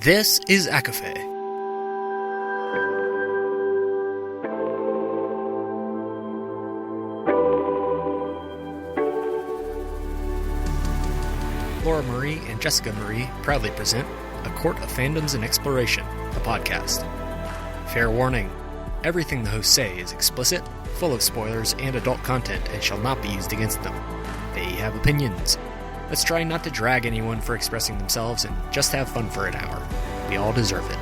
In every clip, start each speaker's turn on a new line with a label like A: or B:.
A: This is ACOFAE. Laura Marie and Jessica Marie proudly present A Court of Fandoms and Exploration, a podcast. Fair warning, everything the hosts say is explicit, full of spoilers and adult content and shall not be used against them. They have opinions. Let's try not to drag anyone for expressing themselves and just have fun for an hour. We all deserve it.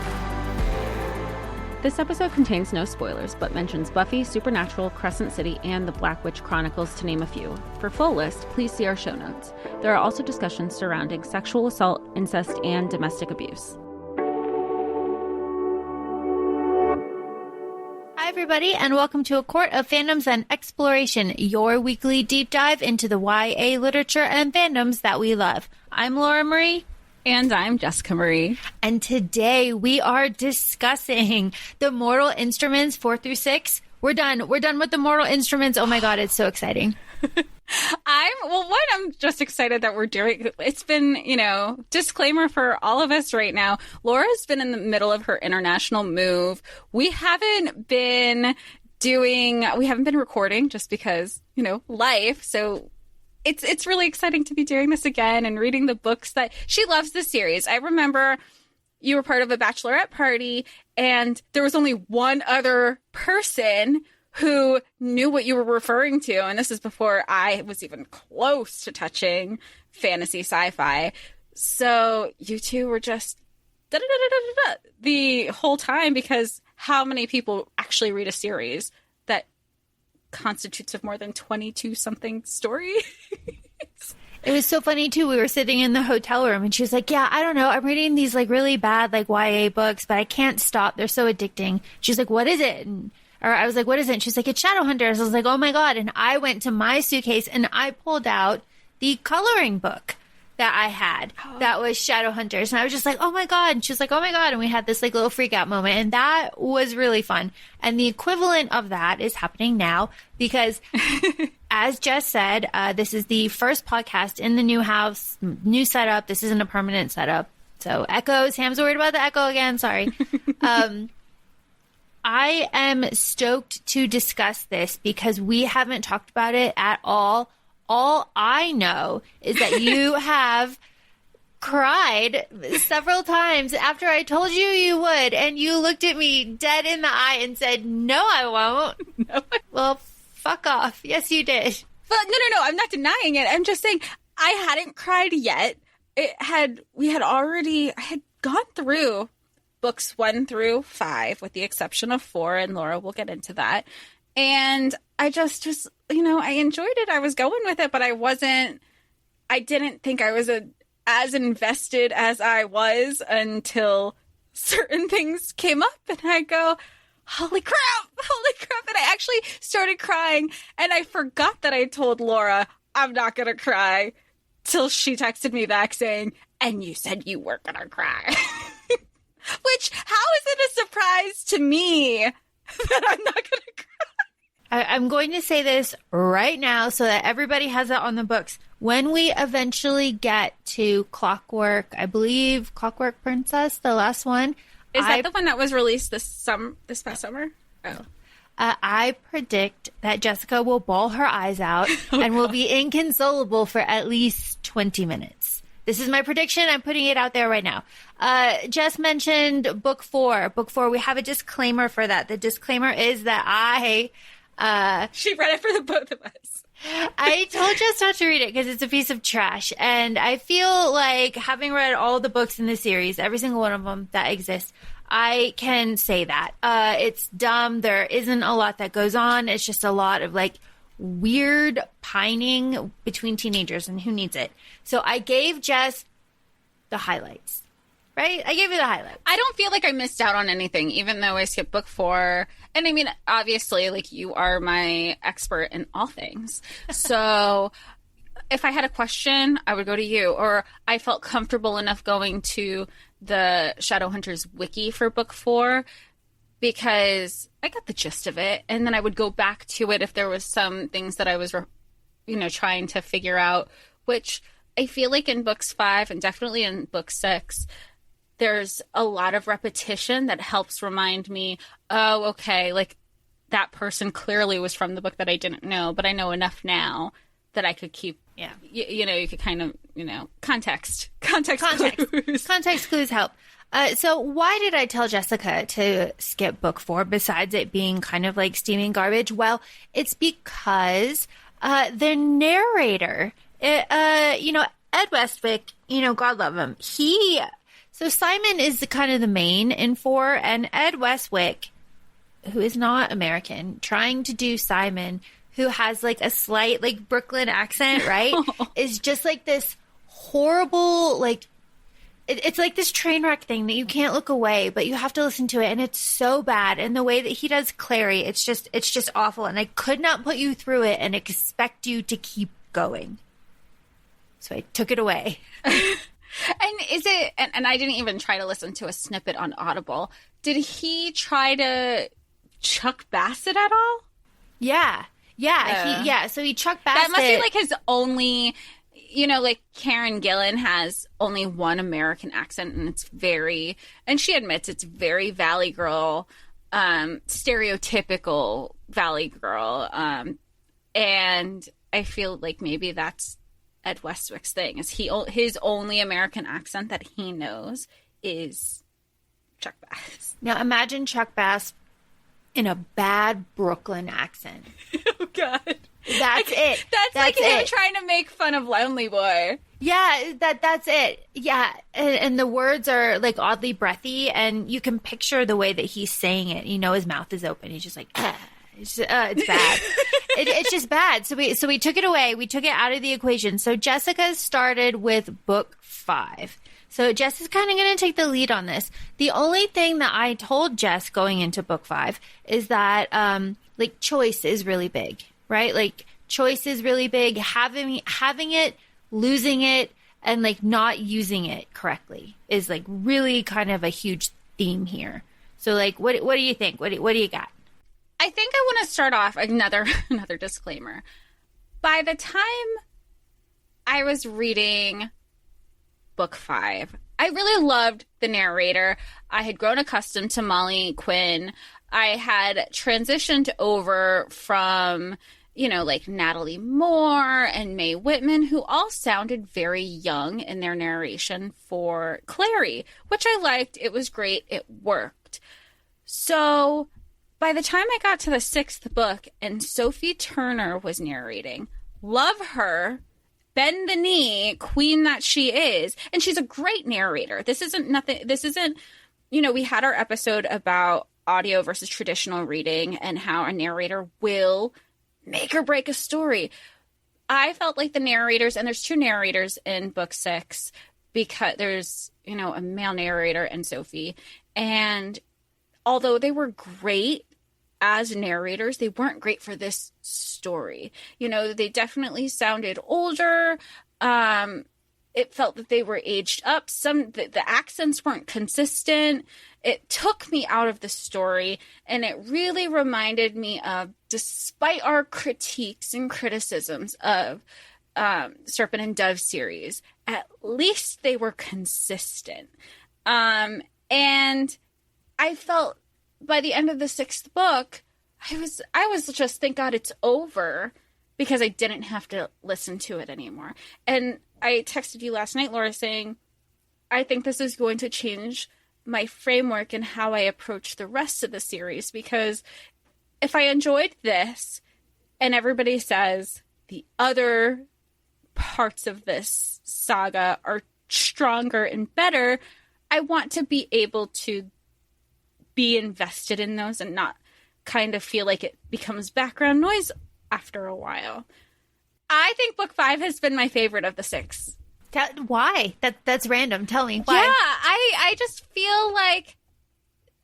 B: This episode contains no spoilers, but mentions Buffy, Supernatural, Crescent City, and the Black Witch Chronicles, to name a few. For full list, please see our show notes. There are also discussions surrounding sexual assault, incest, and domestic abuse.
C: Hi, everybody, and welcome to A Court of Fandoms and Exploration, your weekly deep dive into the YA literature and fandoms that we love. I'm Laura Marie.
B: And I'm Jessica Marie.
C: And today we are discussing the Mortal Instruments 4 through 6. We're done. We're done with the Mortal Instruments. Oh my God, it's so exciting.
B: I'm just excited that we're doing it. It's been, disclaimer for all of us right now. Laura's been in the middle of her international move. We haven't been recording just because, life. So it's really exciting to be doing this again and reading the books that she loves the series. I remember you were part of a bachelorette party and there was only one other person who knew what you were referring to. And this is before I was even close to touching fantasy sci-fi. So you two were just the whole time, because how many people actually read a series that constitutes of more than 22 something stories?
C: It was so funny too. We were sitting in the hotel room and she was like, yeah, I don't know. I'm reading these really bad YA books, but I can't stop. They're so addicting. She's like, what is it? Or I was like, what is it? And she's like, it's Shadowhunters. I was like, oh my God. And I went to my suitcase and I pulled out the coloring book that I had that was Shadowhunters. And I was just like, oh my God. And she was like, oh my God. And we had this little freak out moment. And that was really fun. And the equivalent of that is happening now because as Jess said, this is the first podcast in the new house, new setup. This isn't a permanent setup. So echo, Sam's worried about the echo again. Sorry. I am stoked to discuss this because we haven't talked about it at all. All I know is that you have cried several times after I told you you would, and you looked at me dead in the eye and said, no, I won't.
B: No.
C: Well, fuck off. Yes, you did.
B: But no, I'm not denying it. I'm just saying I hadn't cried yet. I had gone through books 1 through 5, with the exception of 4, and Laura will get into that. And I just I enjoyed it. I was going with it, but I didn't think I was as invested as I was until certain things came up and I go, holy crap. And I actually started crying and I forgot that I told Laura I'm not going to cry till she texted me back saying, and you said you weren't going to cry. Which, how is it a surprise to me that I'm not going to cry?
C: I'm going to say this right now so that everybody has it on the books. When we eventually get to Clockwork, I believe Clockwork Princess, the last one.
B: Is that the one that was released this past summer? Oh.
C: I predict that Jessica will bawl her eyes out and will be inconsolable for at least 20 minutes. This is my prediction. I'm putting it out there right now. Jess mentioned book 4. Book 4, we have a disclaimer for that. The disclaimer is that
B: she read it for the both of us.
C: I told Jess not to read it because it's a piece of trash. And I feel like having read all the books in the series, every single one of them that exists, I can say that. It's dumb. There isn't a lot that goes on. It's just a lot of weird pining between teenagers, and who needs it? So I gave Jess the highlights. Right? I gave you the highlights.
B: I don't feel like I missed out on anything, even though I skipped book 4. And I mean, obviously, you are my expert in all things. So if I had a question, I would go to you. Or I felt comfortable enough going to the Shadowhunters wiki for book 4 because I got the gist of it. And then I would go back to it if there was some things that I was, trying to figure out, which I feel like in books 5 and definitely in book 6, there's a lot of repetition that helps remind me, oh, okay, like that person clearly was from the book that I didn't know, but I know enough now that I could keep, you could kind of, context clues.
C: Context clues help. So why did I tell Jessica to skip book 4 besides it being kind of like steaming garbage? Well, it's because the narrator, Ed Westwick, God love him. So Simon is kind of the main in 4, and Ed Westwick, who is not American, trying to do Simon, who has like a slight like Brooklyn accent, right? Is just like this horrible, like, it's like this train wreck thing that you can't look away, but you have to listen to it, and it's so bad. And the way that he does Clary, it's just awful. And I could not put you through it and expect you to keep going. So I took it away.
B: And is it, and I didn't even try to listen to a snippet on Audible. Did he try to Chuck Bassett at all?
C: Yeah. So he Chuck Bassett.
B: That must be like his only, like Karen Gillan has only one American accent, and it's very, and she admits it's very Valley Girl, stereotypical Valley Girl. And I feel like maybe that's Ed Westwick's thing, is his only American accent that he knows is Chuck Bass.
C: Now imagine Chuck Bass in a bad Brooklyn accent.
B: Oh God,
C: that's it.
B: That's like him trying to make fun of Lonely Boy.
C: Yeah, that's it. Yeah, and the words are like oddly breathy, and you can picture the way that he's saying it. His mouth is open. He's just like, it's bad. It's just bad. So we took it away. We took it out of the equation. So Jessica started with book 5. So Jess is kind of going to take the lead on this. The only thing that I told Jess going into book 5 is that like choice is really big, right? Like choice is really big. Having it, losing it, and like not using it correctly is like really kind of a huge theme here. So like, what do you think? What do you got?
B: I think I want to start off another disclaimer. By the time I was reading book 5, I really loved the narrator. I had grown accustomed to Molly Quinn. I had transitioned over from, like Natalie Moore and Mae Whitman, who all sounded very young in their narration for Clary, which I liked. It was great. It worked. So by the time I got to the 6th book and Sophie Turner was narrating, love her, bend the knee, queen that she is. And she's a great narrator. This isn't, we had our episode about audio versus traditional reading and how a narrator will make or break a story. I felt like the narrators, and there's 2 narrators in book 6, because there's, a male narrator and Sophie. And although they were great as narrators, they weren't great for this story. They definitely sounded older. It felt that they were aged up. The accents weren't consistent. It took me out of the story, and it really reminded me of, despite our critiques and criticisms of Serpent and Dove series, at least they were consistent. And I felt by the end of the 6th book, I was just, thank God it's over, because I didn't have to listen to it anymore. And I texted you last night, Laura, saying, I think this is going to change my framework and how I approach the rest of the series, because if I enjoyed this and everybody says the other parts of this saga are stronger and better, I want to be able to be invested in those and not kind of feel like it becomes background noise after a while. I think book 5 has been my favorite of the 6.
C: Why? That's random. Tell me why.
B: Yeah, I just feel like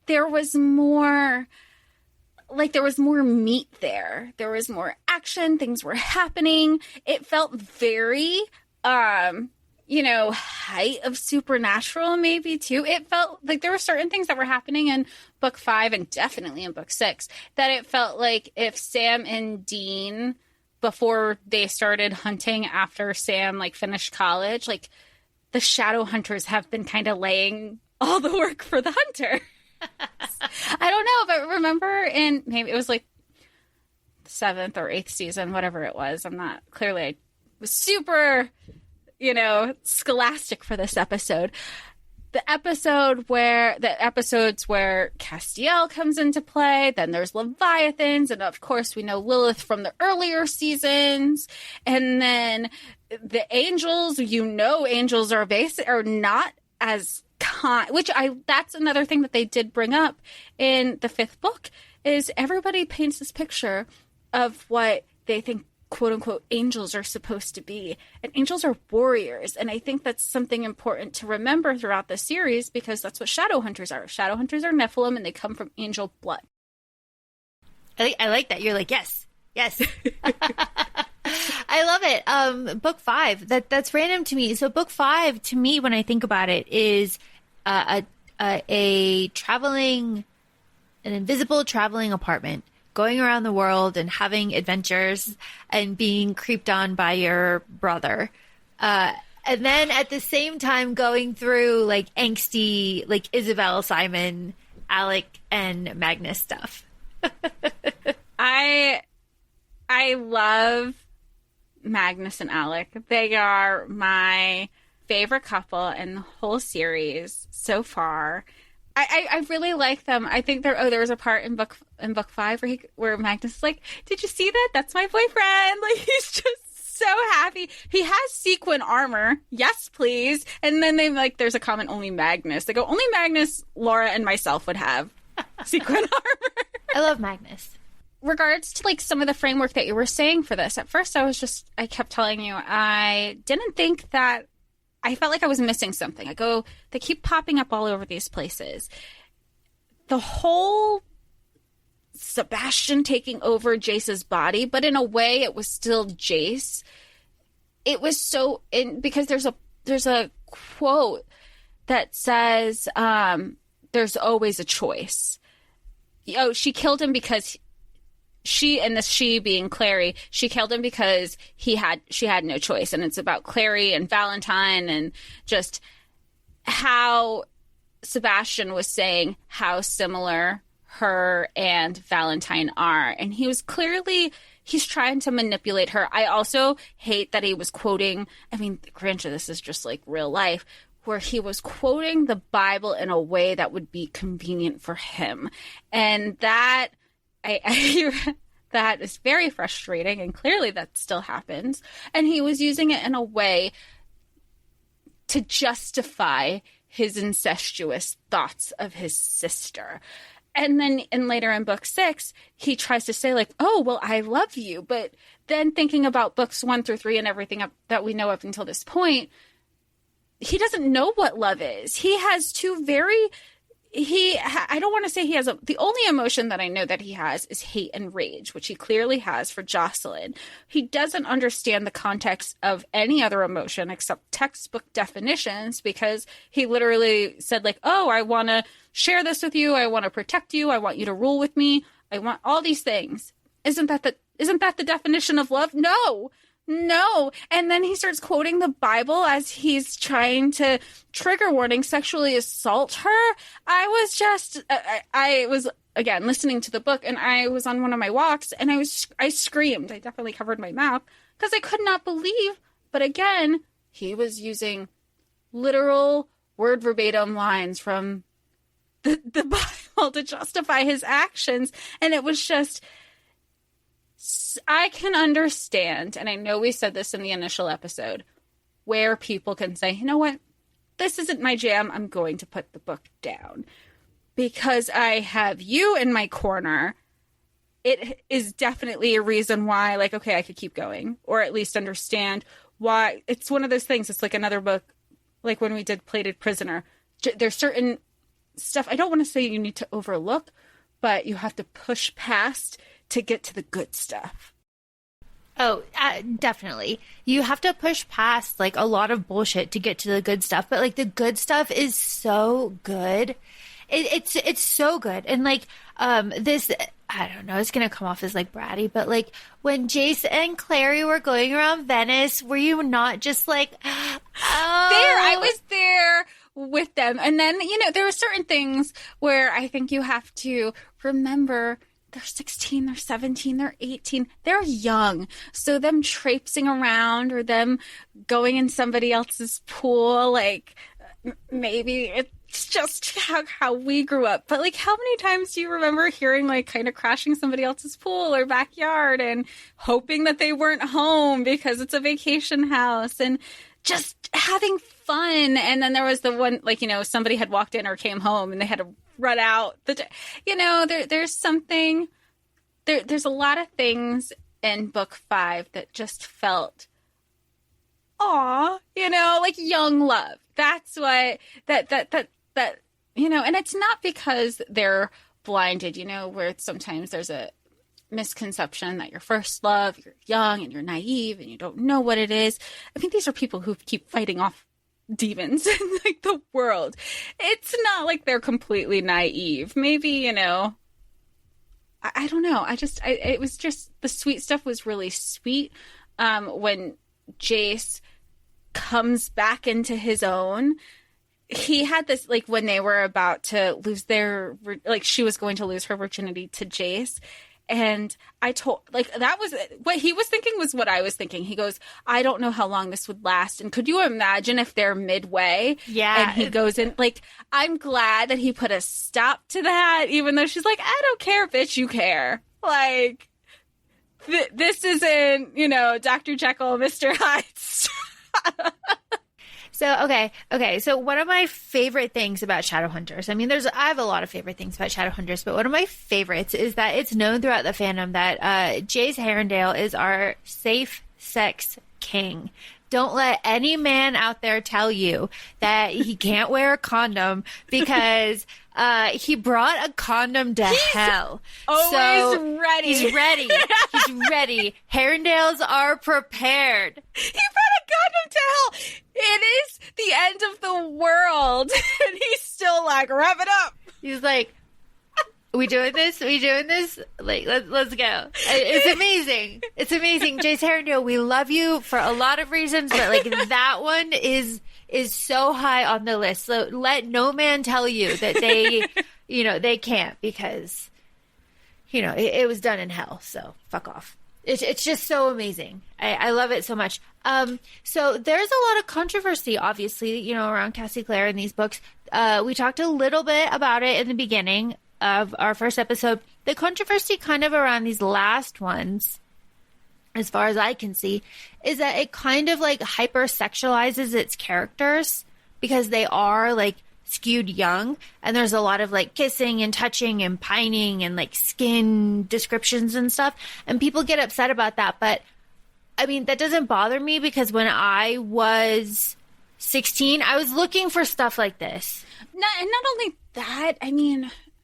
B: there was more meat there. There was more action. Things were happening. It felt very, height of supernatural maybe too. It felt like there were certain things that were happening in book 5 and definitely in book 6 that it felt like if Sam and Dean, before they started hunting after Sam finished college, the Shadowhunters have been kind of laying all the work for the hunter. I don't know, but remember in maybe it was like the 7th or 8th season, whatever it was. I was super, scholastic for this episode. The episodes where Castiel comes into play, then there's Leviathans, and of course we know Lilith from the earlier seasons, and then the angels. Angels are not as that's another thing that they did bring up in the 5th book, is everybody paints this picture of what they think quote unquote angels are supposed to be, and angels are warriors. And I think that's something important to remember throughout the series, because that's what Shadowhunters are. Shadowhunters are Nephilim, and they come from angel blood.
C: I like that. You're like, yes. I love it. Book 5, that's random to me. So book 5 to me, when I think about it, is an invisible traveling apartment, going around the world and having adventures and being creeped on by your brother. And then at the same time going through like angsty, like Isabel, Simon, Alec, and Magnus stuff.
B: I love Magnus and Alec. They are my favorite couple in the whole series so far. I really like them. I think there was a part in book 5 where Magnus is like, "Did you see that? That's my boyfriend." Like, he's just so happy. He has sequin armor. Yes, please. And then there's a comment, only Magnus. They go, only Magnus, Laura, and myself would have sequin armor.
C: I love Magnus.
B: Regards to like some of the framework that you were saying for this, at first I kept telling you I didn't think that. I felt like I was missing something. They keep popping up all over these places. The whole Sebastian taking over Jace's body, but in a way it was still Jace. It was because there's a quote that says, there's always a choice. Oh, she killed him because she being Clary, she killed him because she had no choice. And it's about Clary and Valentine, and just how Sebastian was saying how similar her and Valentine are. And he's trying to manipulate her. I also hate that he was quoting, granted, this is just like real life, where he was quoting the Bible in a way that would be convenient for him. And that that is very frustrating, and clearly that still happens. And he was using it in a way to justify his incestuous thoughts of his sister. And then later in book 6, he tries to say like, oh, well, I love you. But then thinking about books 1 through 3 and everything that we know up until this point, he doesn't know what love is. He has I don't want to say he has the only emotion that I know that he has is hate and rage, which he clearly has for Jocelyn. He doesn't understand the context of any other emotion except textbook definitions, because he literally said like, oh, I want to share this with you. I want to protect you. I want you to rule with me. I want all these things. Isn't that the definition of love? No. And then he starts quoting the Bible as he's trying to, trigger warning, sexually assault her. I was again listening to the book, and I was on one of my walks, and I screamed. I definitely covered my mouth because I could not believe. But again, he was using literal word verbatim lines from the Bible to justify his actions. And it was just, I can understand, and I know we said this in the initial episode, where people can say, you know what, this isn't my jam, I'm going to put the book down. Because I have you in my corner, it is definitely a reason why, like, okay, I could keep going, or at least understand why. It's one of those things, it's like another book, like when we did Plated Prisoner. There's certain stuff, I don't want to say you need to overlook, but you have to push past to get to the good stuff.
C: Oh, definitely. You have to push past like a lot of bullshit to get to the good stuff, but like the good stuff is so good. It's so good. And like this, I don't know, it's gonna come off as like bratty, but like when Jace and Clary were going around Venice, were you not just like, oh,
B: I was there with them. And then, there are certain things where I think you have to remember they're 16, they're 17, they're 18, they're young. So them traipsing around or them going in somebody else's pool, like maybe it's just how we grew up. But like, how many times do you remember hearing like kind of crashing somebody else's pool or backyard and hoping that they weren't home because it's a vacation house and just having fun? And then there was the one, like, somebody had walked in or came home and they had to run out. There's something, there's a lot of things in book 5 that just felt, like young love. That's what, that, and it's not because they're blinded, where sometimes there's a misconception that your first love, you're young and you're naive and you don't know what it is. I think these are people who keep fighting off demons in like the world. It's not like they're completely naive. Maybe, I don't know. It was just, the sweet stuff was really sweet. When Jace comes back into his own, he had this, like, when they were about to lose she was going to lose her virginity to Jace. And I told, like, that was what he was thinking was what I was thinking. He goes, I don't know how long this would last. And could you imagine if they're midway?
C: Yeah.
B: And he goes in, like, I'm glad that he put a stop to that, even though she's like, I don't care, bitch, you care. Like, this isn't, Dr. Jekyll, Mr. Hyde.
C: So, okay. So one of my favorite things about Shadowhunters, I have a lot of favorite things about Shadowhunters, but one of my favorites is that it's known throughout the fandom that Jace Herondale is our safe sex king. Don't let any man out there tell you that he can't wear a condom because he brought a condom to hell.
B: Always ready.
C: He's ready. He's ready. Herondales are prepared.
B: He brought a condom to hell. It is the end of the world. And he's still like, wrap it up.
C: He's like, we doing this? Like, let's go. It's amazing. It's amazing. Jace Herondale, we love you for a lot of reasons, but like that one is so high on the list. So let no man tell you that they, they can't, because, it was done in hell. So fuck off. It's just so amazing. I love it so much. So there's a lot of controversy, obviously, around Cassie Clare in these books. We talked a little bit about it in the beginning of our first episode. The controversy kind of around these last ones, as far as I can see, is that it kind of like hypersexualizes its characters because they are like skewed young, and there's a lot of like kissing and touching and pining and like skin descriptions and stuff, and people get upset about that. But that doesn't bother me, because when I was 16, I was looking for stuff like this.
B: Not only that,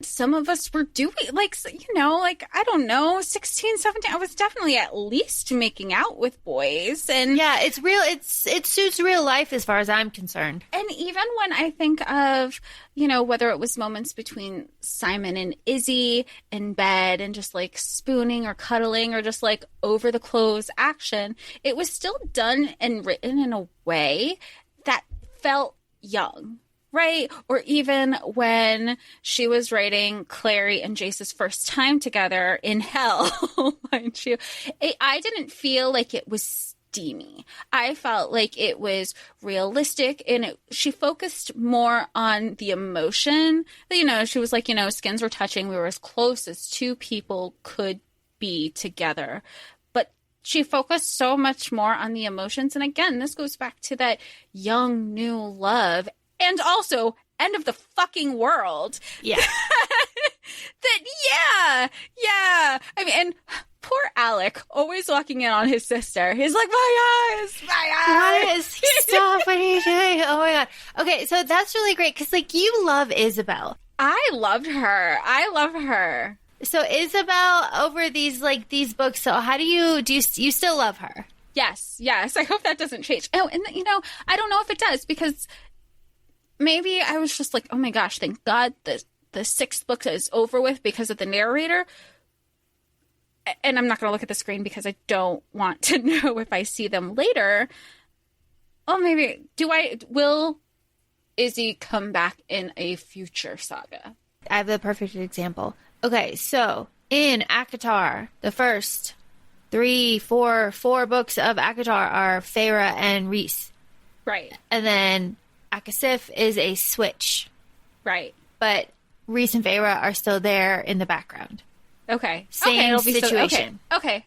B: some of us were doing, I don't know, 16, 17, I was definitely at least making out with boys. And
C: yeah, it's real. It suits real life as far as I'm concerned.
B: And even when I think of, whether it was moments between Simon and Izzy in bed and just like spooning or cuddling or just like over the clothes action, it was still done and written in a way that felt young. Right? Or even when she was writing Clary and Jace's first time together in hell, mind you, I didn't feel like it was steamy. I felt like it was realistic, and she focused more on the emotion. She was like, skins were touching. We were as close as two people could be together. But she focused so much more on the emotions. And again, this goes back to that young, new love. And also, end of the fucking world.
C: Yeah.
B: Yeah. And poor Alec, always walking in on his sister. He's like, my eyes.
C: Stop, what are you doing? Oh my God. Okay, so that's really great, because, like, you love Isabel.
B: I loved her.
C: So Isabel, over these books, so how do you still love her?
B: Yes. I hope that doesn't change. Oh, and, I don't know if it does, because maybe I was just like, oh my gosh, thank God the 6th book is over with because of the narrator. And I'm not going to look at the screen because I don't want to know if I see them later. Oh, maybe. Will Izzy come back in a future saga?
C: I have the perfect example. Okay, so in ACOTAR, the first four books of ACOTAR are Feyre and Rhys.
B: Right.
C: And then ACOSF is a switch.
B: Right.
C: But Rhys and Feyre are still there in the background.
B: Okay.
C: Same situation.
B: Okay.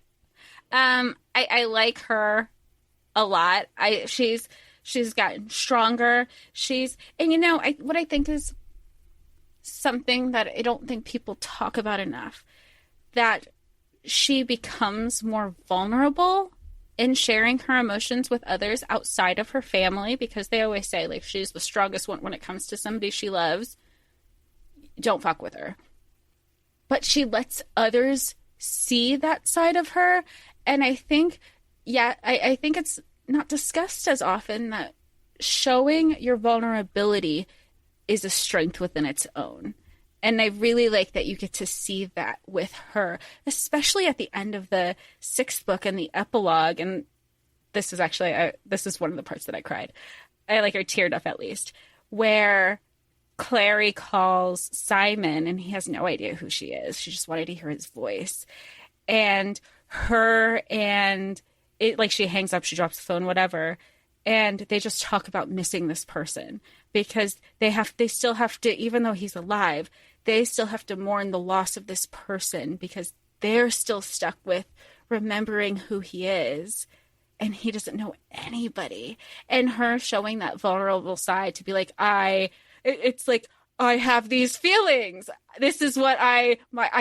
B: I like her a lot. She's gotten stronger. And what I think is something that I don't think people talk about enough, that she becomes more vulnerable in sharing her emotions with others outside of her family, because they always say, like, she's the strongest one when it comes to somebody she loves. Don't fuck with her. But she lets others see that side of her. And I think, I think it's not discussed as often that showing your vulnerability is a strength within its own. And I really like that you get to see that with her, especially at the end of the 6th book and the epilogue. And this is actually, this is one of the parts that I cried. I teared up at least, where Clary calls Simon and he has no idea who she is. She just wanted to hear his voice. And she hangs up, she drops the phone, whatever. And they just talk about missing this person, because they still have to, even though he's alive, they still have to mourn the loss of this person, because they're still stuck with remembering who he is, and he doesn't know anybody. And her showing that vulnerable side to be like, it's like, I have these feelings. This is what I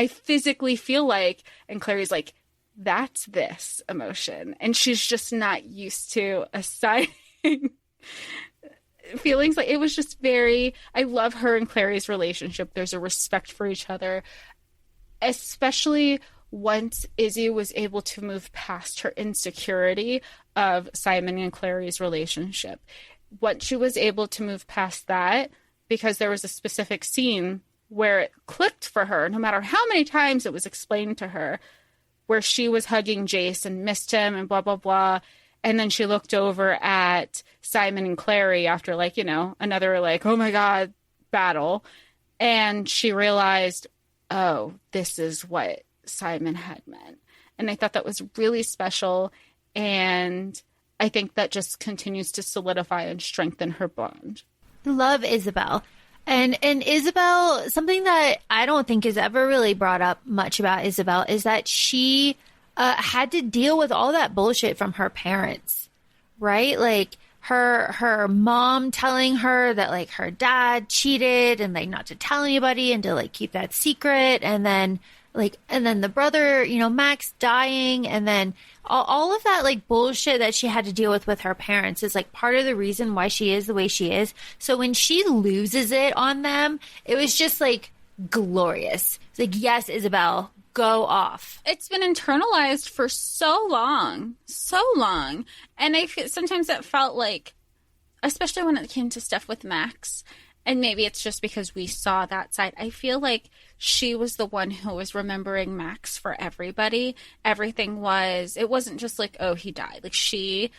B: physically feel like. And Clary's like, that's this emotion. And she's just not used to assigning feelings. Like, it was just I love her and Clary's relationship. There's a respect for each other, especially once Izzy was able to move past her insecurity of Simon and Clary's relationship. Once she was able to move past that, because there was a specific scene where it clicked for her, no matter how many times it was explained to her, where she was hugging Jace and missed him and blah, blah, blah. And then she looked over at Simon and Clary after, another, oh my God, battle. And she realized, oh, this is what Simon had meant. And I thought that was really special. And I think that just continues to solidify and strengthen her bond.
C: Love Isabel. And Isabel, something that I don't think is ever really brought up much about Isabel is that she had to deal with all that bullshit from her parents, right? Like her mom telling her that her dad cheated and not to tell anybody and to keep that secret. And then the brother, Max dying, and then all of that bullshit that she had to deal with her parents is part of the reason why she is the way she is. So when she loses it on them, it was just glorious. It's yes, Isabel, go off.
B: It's been internalized for so long. And I feel sometimes it felt especially when it came to stuff with Max, and maybe it's just because we saw that side, I feel like she was the one who was remembering Max for everybody. It wasn't just oh, he died. She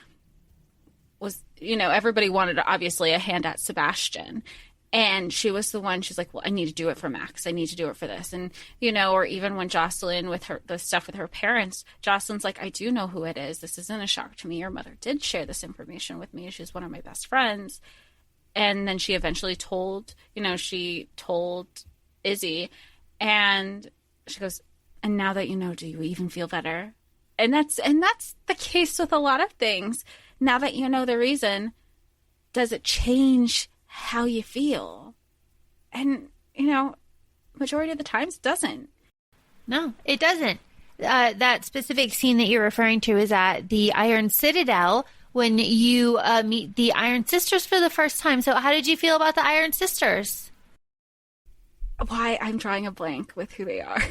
B: was, everybody wanted obviously a hand at Sebastian. And she was the one, she's like, well, I need to do it for Max. I need to do it for this. And, or even when Jocelyn with the stuff with her parents, Jocelyn's like, I do know who it is. This isn't a shock to me. Your mother did share this information with me. She's one of my best friends. And then she eventually told Izzy, and she goes, and now that you know, do you even feel better? And that's the case with a lot of things. Now that you know the reason, does it change how you feel? And, majority of the times it doesn't.
C: No, it doesn't. That specific scene that you're referring to is at the Iron Citadel when you meet the Iron Sisters for the first time. So how did you feel about the Iron Sisters?
B: Why, I'm drawing a blank with who they are.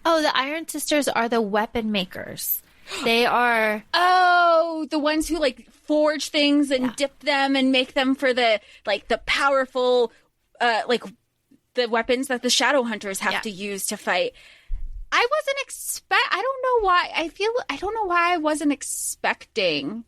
C: Oh, the Iron Sisters are the weapon makers. They are...
B: Oh, the ones who forge things and dip them and make them for the the powerful the weapons that the Shadowhunters have to use to fight. I don't know why I wasn't expecting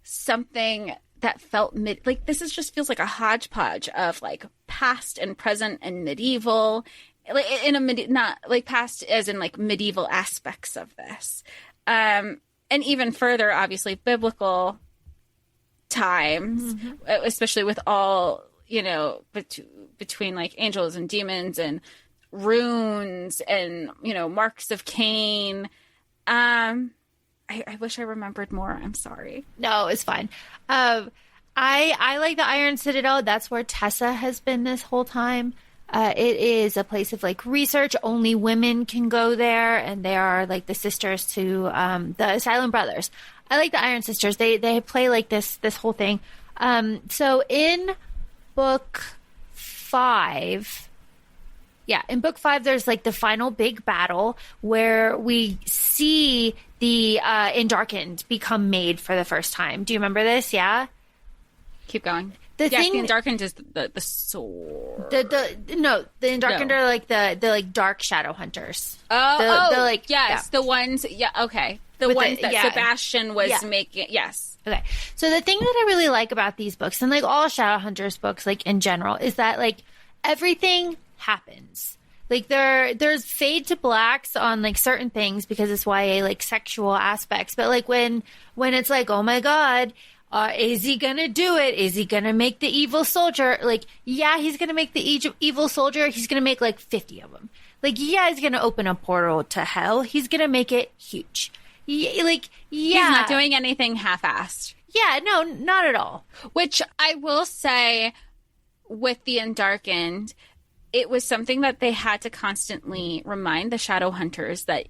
B: something that felt like this is just feels like a hodgepodge of like past and present and medieval, like in a not like past as in like medieval aspects of this, and even further, obviously biblical times, especially with all, you know, between like angels and demons and runes and, you know, marks of Cain. I wish I remembered more. I'm sorry.
C: No, it's fine. I like the Iron Citadel. That's where Tessa has been this whole time. It is a place of like research. Only women can go there, and they are like the sisters to the Silent Brothers. I like the Iron Sisters. They play like this whole thing. So in book 5, in book 5, there's like the final big battle where we see the Endarkened become made for the first time. Do you remember this? Yeah.
B: Keep going.
C: The
B: thing, the Endarkened is the sword.
C: The Endarkened are like the like dark Shadowhunters.
B: The ones. Yeah, okay. The
C: With
B: ones that Sebastian was making. Yes.
C: Okay. So the thing that I really like about these books, and like all Shadowhunters books, like in general, is that like everything happens. Like there's fade to blacks on like certain things because it's YA, like sexual aspects. But like when it's like, oh my God, is he gonna do it? Is he gonna make the evil soldier? Like, yeah, he's gonna make the evil soldier. He's gonna make like 50 of them. Like, yeah, he's gonna open a portal to hell. He's gonna make it huge. He's
B: not doing anything half-assed.
C: Yeah, no, not at all.
B: Which I will say, with the Endarkened, it was something that they had to constantly remind the Shadowhunters that,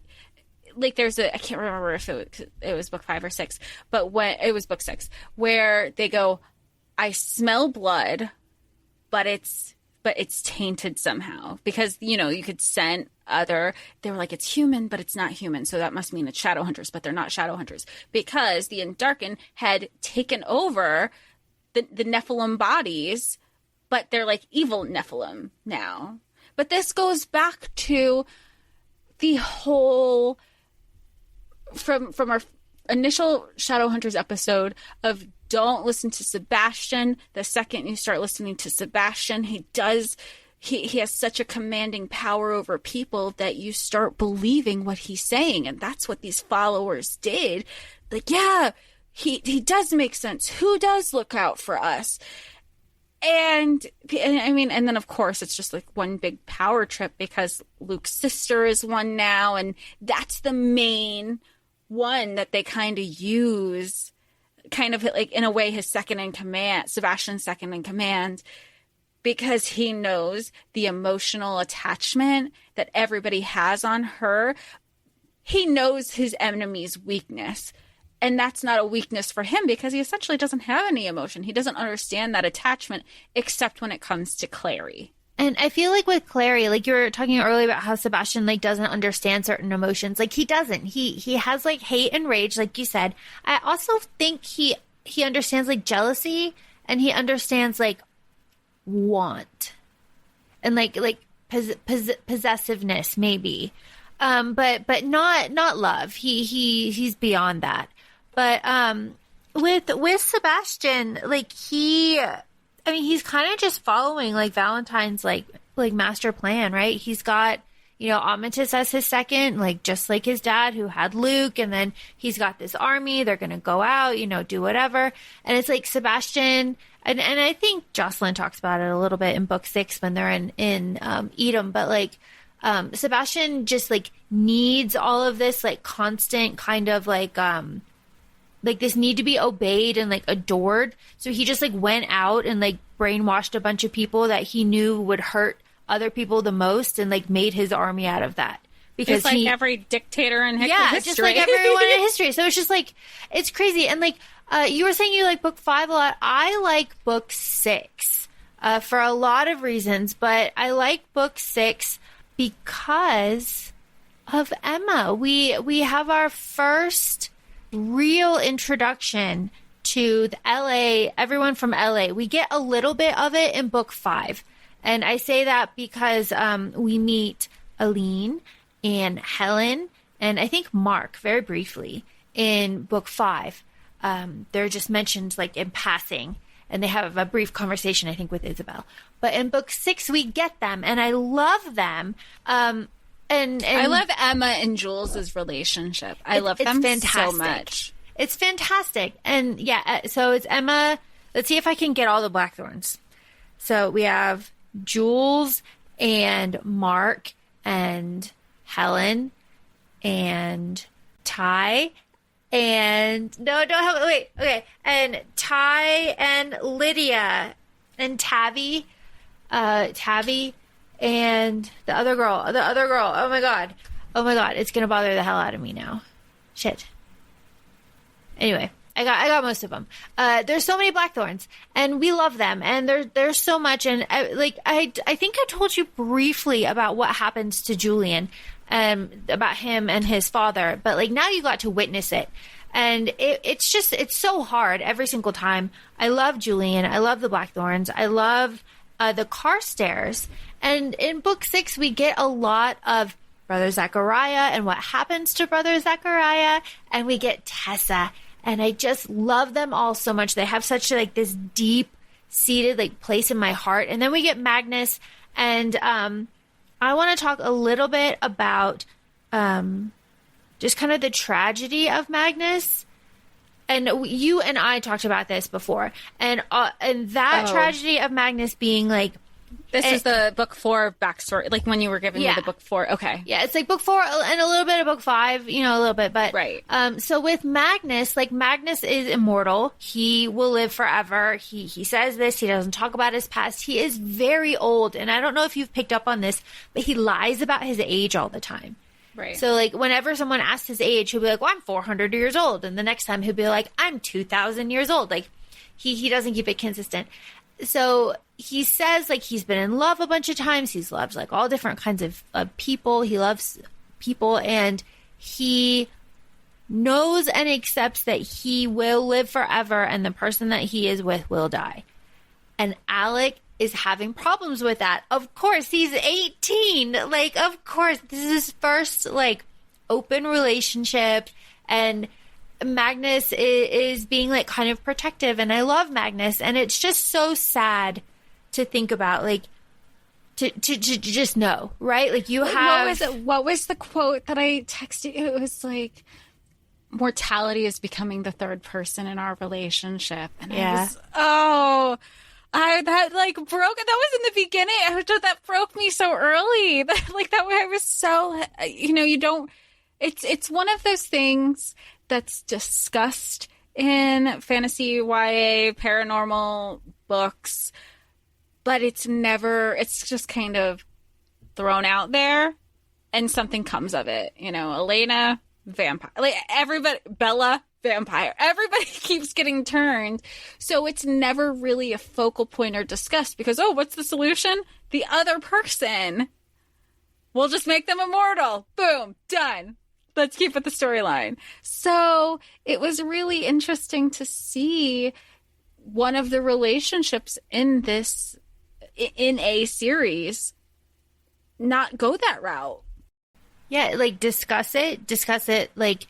B: like, there's I can't remember if it was book 5 or 6, but when it was book 6, where they go, I smell blood, but it's tainted somehow, because, you know, you could scent they were like, it's human, but it's not human. So that must mean it's Shadowhunters, but they're not Shadowhunters, because the Endarkened had taken over the Nephilim bodies, but they're like evil Nephilim now. But this goes back to the whole from our initial Shadowhunters episode of don't listen to Sebastian. The second you start listening to Sebastian, he has such a commanding power over people that you start believing what he's saying. And that's what these followers did. Like, yeah, he does make sense. Who does look out for us? And I mean, and then of course it's just like one big power trip because Luke's sister is one now. And that's the main one that they kind of use, kind of like in a way his second in command, Sebastian's second in command, because he knows the emotional attachment that everybody has on her. He knows his enemy's weakness. And that's not a weakness for him because he essentially doesn't have any emotion. He doesn't understand that attachment except when it comes to Clary.
C: And I feel like with Clary, like you were talking earlier about how Sebastian like doesn't understand certain emotions. Like he doesn't. He has like hate and rage, like you said. I also think he understands like jealousy, and he understands like want and like possessiveness maybe, but not love. He's beyond that. But with Sebastian, like he's kind of just following like Valentine's like master plan, right? He's got, you know, Amatis as his second, like just like his dad who had Luke, and then he's got this army. They're gonna go out, you know, do whatever, and it's like Sebastian. And I think Jocelyn talks about it a little bit in book 6 when they're in Edom, but like Sebastian just like needs all of this like constant kind of like this need to be obeyed and like adored. So he just like went out and like brainwashed a bunch of people that he knew would hurt other people the most, and like made his army out of that. Because
B: it's like every dictator in history.
C: Yeah, just like everyone in history. So it's just like, it's crazy. And like, you were saying you like book 5 a lot. I like book 6 for a lot of reasons, but I like book 6 because of Emma. We have our first real introduction to the LA, everyone from LA. We get a little bit of it in book 5. And I say that because we meet Aline and Helen, and I think Mark very briefly in book 5. they're just mentioned like in passing, and they have a brief conversation, I think, with Isabel. But in book 6, we get them, and I love them. And
B: I love Emma and Jules' relationship. I love them so much.
C: It's fantastic. And so it's Emma. Let's see if I can get all the Blackthorns. So we have Jules and Mark and Helen and Ty and and Ty and Lydia and Tabby and the other girl. Oh my god, it's gonna bother the hell out of me now. Shit. Anyway, I got most of them. There's so many Blackthorns, and we love them, and there's so much. And I think I told you briefly about what happens to Julian, about him and his father, but like now you got to witness it, and it's so hard every single time. I love Julian. I love the Blackthorns. I love the Carstairs, and in book 6 we get a lot of Brother Zachariah and what happens to Brother Zachariah, and we get Tessa. And I just love them all so much. They have such like this deep seated like place in my heart. And then we get Magnus, and I want to talk a little bit about just kind of the tragedy of Magnus. And you and I talked about this before, and that tragedy of Magnus being like.
B: This is the book 4 backstory, like when you were giving me the book 4. Okay.
C: Yeah, it's like book 4 and a little bit of book 5, a little bit. But
B: right.
C: So with Magnus, like Magnus is immortal. He will live forever. He says this. He doesn't talk about his past. He is very old. And I don't know if you've picked up on this, but he lies about his age all the time.
B: Right.
C: So like whenever someone asks his age, he'll be like, well, I'm 400 years old. And the next time he'll be like, I'm 2,000 years old. Like he doesn't keep it consistent. So he says like he's been in love a bunch of times. He loves like all different kinds of people. He loves people, and he knows and accepts that he will live forever, and the person that he is with will die. And Alec is having problems with that. Of course, he's 18. Like, of course, this is his first like open relationship, and Magnus is being like kind of protective, and I love Magnus, and it's just so sad to think about, like to just know, right? Like you have
B: what was the quote that I texted? It was like, mortality is becoming the third person in our relationship, and that like broke. That was in the beginning. That broke me so early. Like that way, I was so you don't. It's one of those things that's discussed in fantasy, YA, paranormal books, but it's just kind of thrown out there and something comes of it. Elena, vampire, like everybody, Bella, vampire, everybody keeps getting turned. So it's never really a focal point or discussed because, what's the solution? The other person. We'll just make them immortal. Boom, done. Let's keep with the storyline. So it was really interesting to see one of the relationships in a series not go that route.
C: Yeah, like discuss it like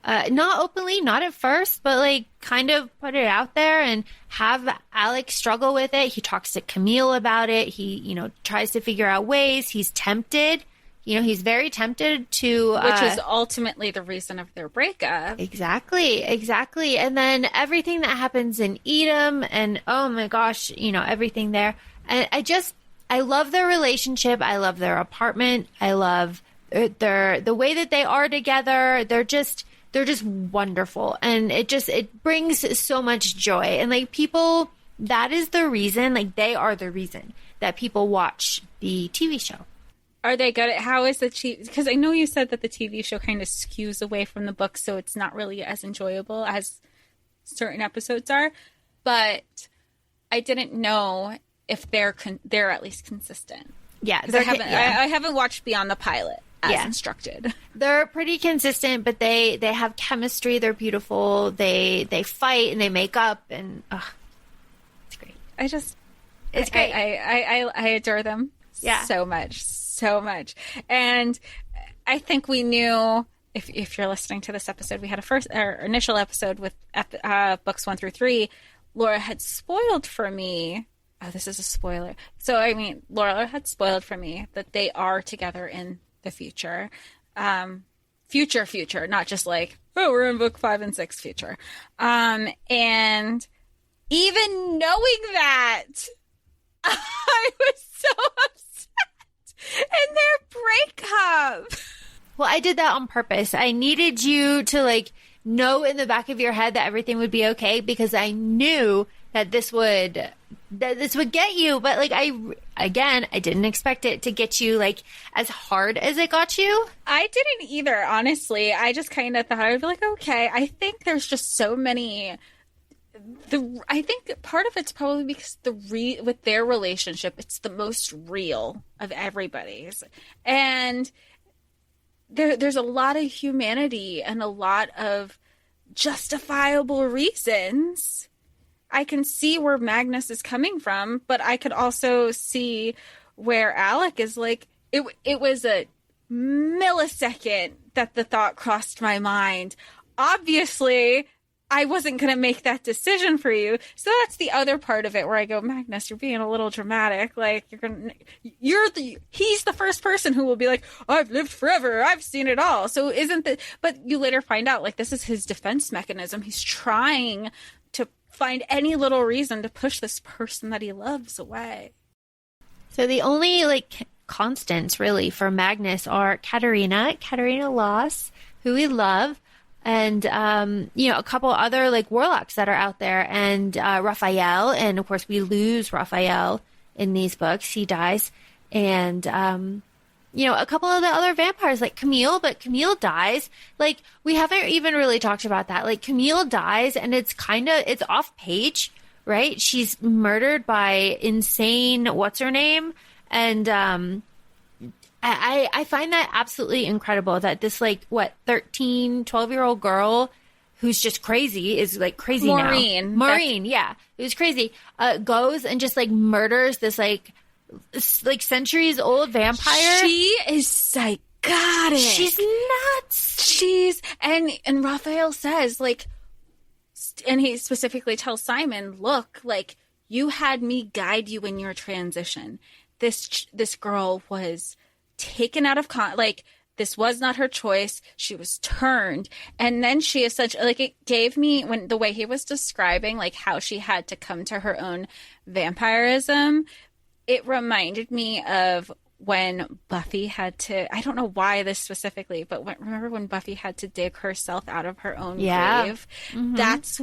C: not openly, not at first, but like kind of put it out there and have Alec struggle with it. He talks to Camille about it. He, tries to figure out ways. He's tempted. He's very tempted to...
B: Which is ultimately the reason of their breakup.
C: Exactly. And then everything that happens in Edom and, oh my gosh, everything there. And I love their relationship. I love their apartment. I love the way that they are together. They're just wonderful. And it brings so much joy. And like people, that is the reason, like they are the reason that people watch the TV show.
B: Are they good at how is the because I know you said that the TV show kind of skews away from the book, so it's not really as enjoyable as certain episodes are, but I didn't know if they're at least consistent.
C: Yeah,
B: I haven't watched beyond the pilot as instructed.
C: They're pretty consistent, but they have chemistry. They're beautiful. They fight and they make up, and it's great. It's great.
B: I adore them.
C: Yeah.
B: So much. And I think we knew if you're listening to this episode, we had our initial episode with books 1 through 3. Laura had spoiled for me. Oh, this is a spoiler. So, I mean, Laura had spoiled for me that they are together in the future. Future, not just like, oh, we're in book 5 and 6 future. And even knowing that, I was so upset in their breakup.
C: Well, I did that on purpose. I needed you to like know in the back of your head that everything would be okay, because I knew that this would get you. But like I didn't expect it to get you like as hard as it got you.
B: I didn't either, honestly. I just kind of thought I'd be like, okay. I think there's just so many. I think part of it's probably because with their relationship, it's the most real of everybody's, and there's a lot of humanity and a lot of justifiable reasons. I can see where Magnus is coming from, but I could also see where Alec is like, it was a millisecond that the thought crossed my mind. Obviously, I wasn't going to make that decision for you. So that's the other part of it where I go, Magnus, you're being a little dramatic. Like he's the first person who will be like, I've lived forever. I've seen it all. So but you later find out like this is his defense mechanism. He's trying to find any little reason to push this person that he loves away.
C: So the only like constants really for Magnus are Katarina Loss, who we love, and a couple other like warlocks that are out there, and Raphael, and of course we lose Raphael in these books. He dies, and a couple of the other vampires like Camille, but Camille dies. Like we haven't even really talked about that. Like Camille dies, and it's off page, right? She's murdered by insane what's her name, and I find that absolutely incredible that this, 12-year-old girl who's just crazy is, crazy
B: Maureen.
C: now. Maureen, yeah. It was crazy. Goes and just, murders this, centuries-old vampire.
B: She is psychotic.
C: She's nuts.
B: And Raphael says, and he specifically tells Simon, look, you had me guide you in your transition. This girl was taken out of this was not her choice. She was turned, and then she essentially it gave me when the way he was describing how she had to come to her own vampirism. It reminded me of when Buffy had to. I don't know why this specifically, but remember when Buffy had to dig herself out of her own grave? Mm-hmm. That's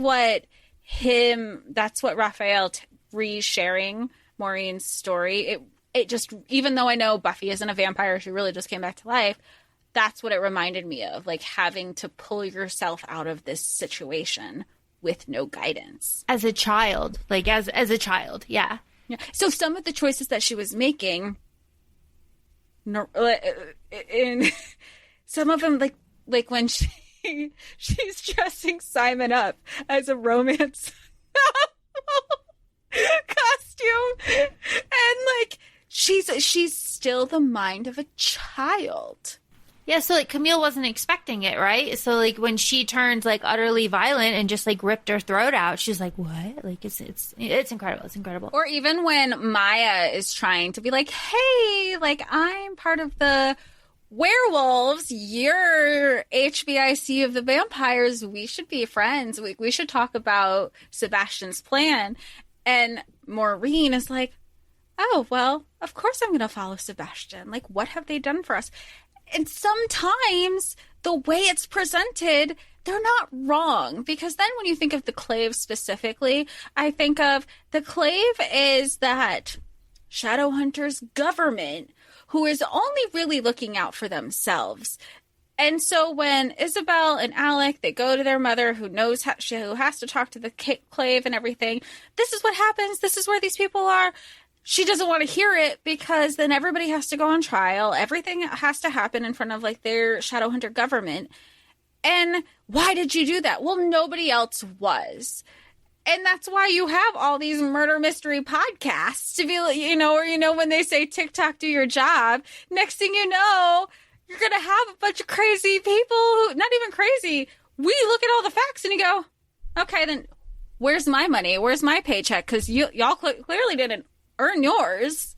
B: what Raphael re-sharing Maureen's story. It just, even though I know Buffy isn't a vampire, she really just came back to life. That's what it reminded me of, having to pull yourself out of this situation with no guidance.
C: As a child, as a child, yeah.
B: So some of the choices that she was making, in some of them, when she's dressing Simon up as a romance costume, and she's still the mind of a child.
C: Yeah, so Camille wasn't expecting it, right? So when she turned utterly violent and just ripped her throat out, she's like, "What?" It's incredible. It's incredible.
B: Or even when Maya is trying to be "Hey, I'm part of the werewolves. You're HBIC of the vampires. We should be friends. We should talk about Sebastian's plan." And Maureen is like, "Oh, well, of course I'm going to follow Sebastian. What have they done for us?" And sometimes the way it's presented, they're not wrong. Because then when you think of the Crave specifically, I think of the Crave is that Shadowhunters government who is only really looking out for themselves. And so when Isabel and Alec, they go to their mother who knows who has to talk to the Crave and everything. This is what happens. This is where these people are. She doesn't want to hear it because then everybody has to go on trial. Everything has to happen in front of their Shadowhunter government. And why did you do that? Well, nobody else was. And that's why you have all these murder mystery podcasts to be or when they say TikTok, do your job. Next thing you know, you're going to have a bunch of crazy people who, not even crazy. We look at all the facts and you go, okay, then where's my money? Where's my paycheck? Because y'all clearly didn't earn yours.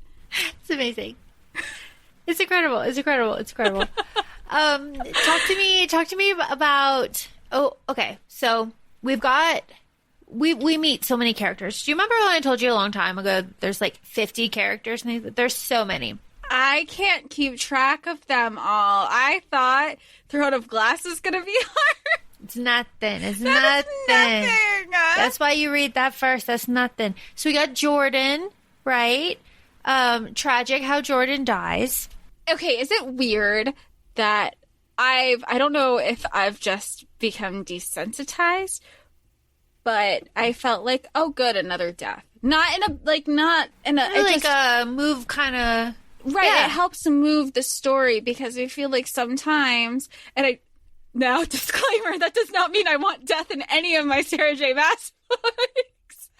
C: It's amazing. It's incredible. It's incredible. It's incredible. Talk to me about, okay. So we meet so many characters. Do you remember when I told you a long time ago, there's like 50 characters? There's so many.
B: I can't keep track of them all. I thought Throne of Glass is going to be hard.
C: It's nothing. It's
B: That
C: nothing.
B: is nothing.
C: That's why you read that first. That's nothing. So we got Jordan, right? Tragic how Jordan dies.
B: Okay, is it weird that I don't know if I've just become desensitized, but I felt like, oh, good, another death. Not in a
C: move kind of.
B: Right,
C: Yeah.
B: It helps move the story because I feel like sometimes, now disclaimer, that does not mean I want death in any of my Sarah J. Maas books.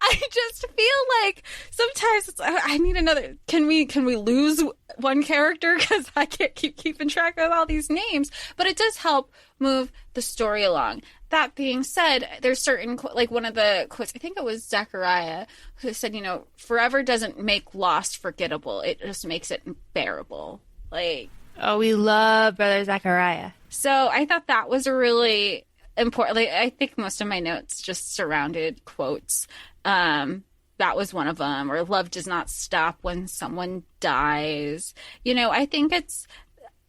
B: I just feel like sometimes I need another. Can we lose one character because I can't keep keeping track of all these names? But it does help move the story along. That being said, there's certain, like one of the quotes, I think it was Zechariah, who said, forever doesn't make lost forgettable. It just makes it bearable. Like,
C: Oh, we love Brother Zechariah.
B: so I thought that was a really important, like, I think most of my notes just surrounded quotes. That was one of them, or love does not stop when someone dies. I think it's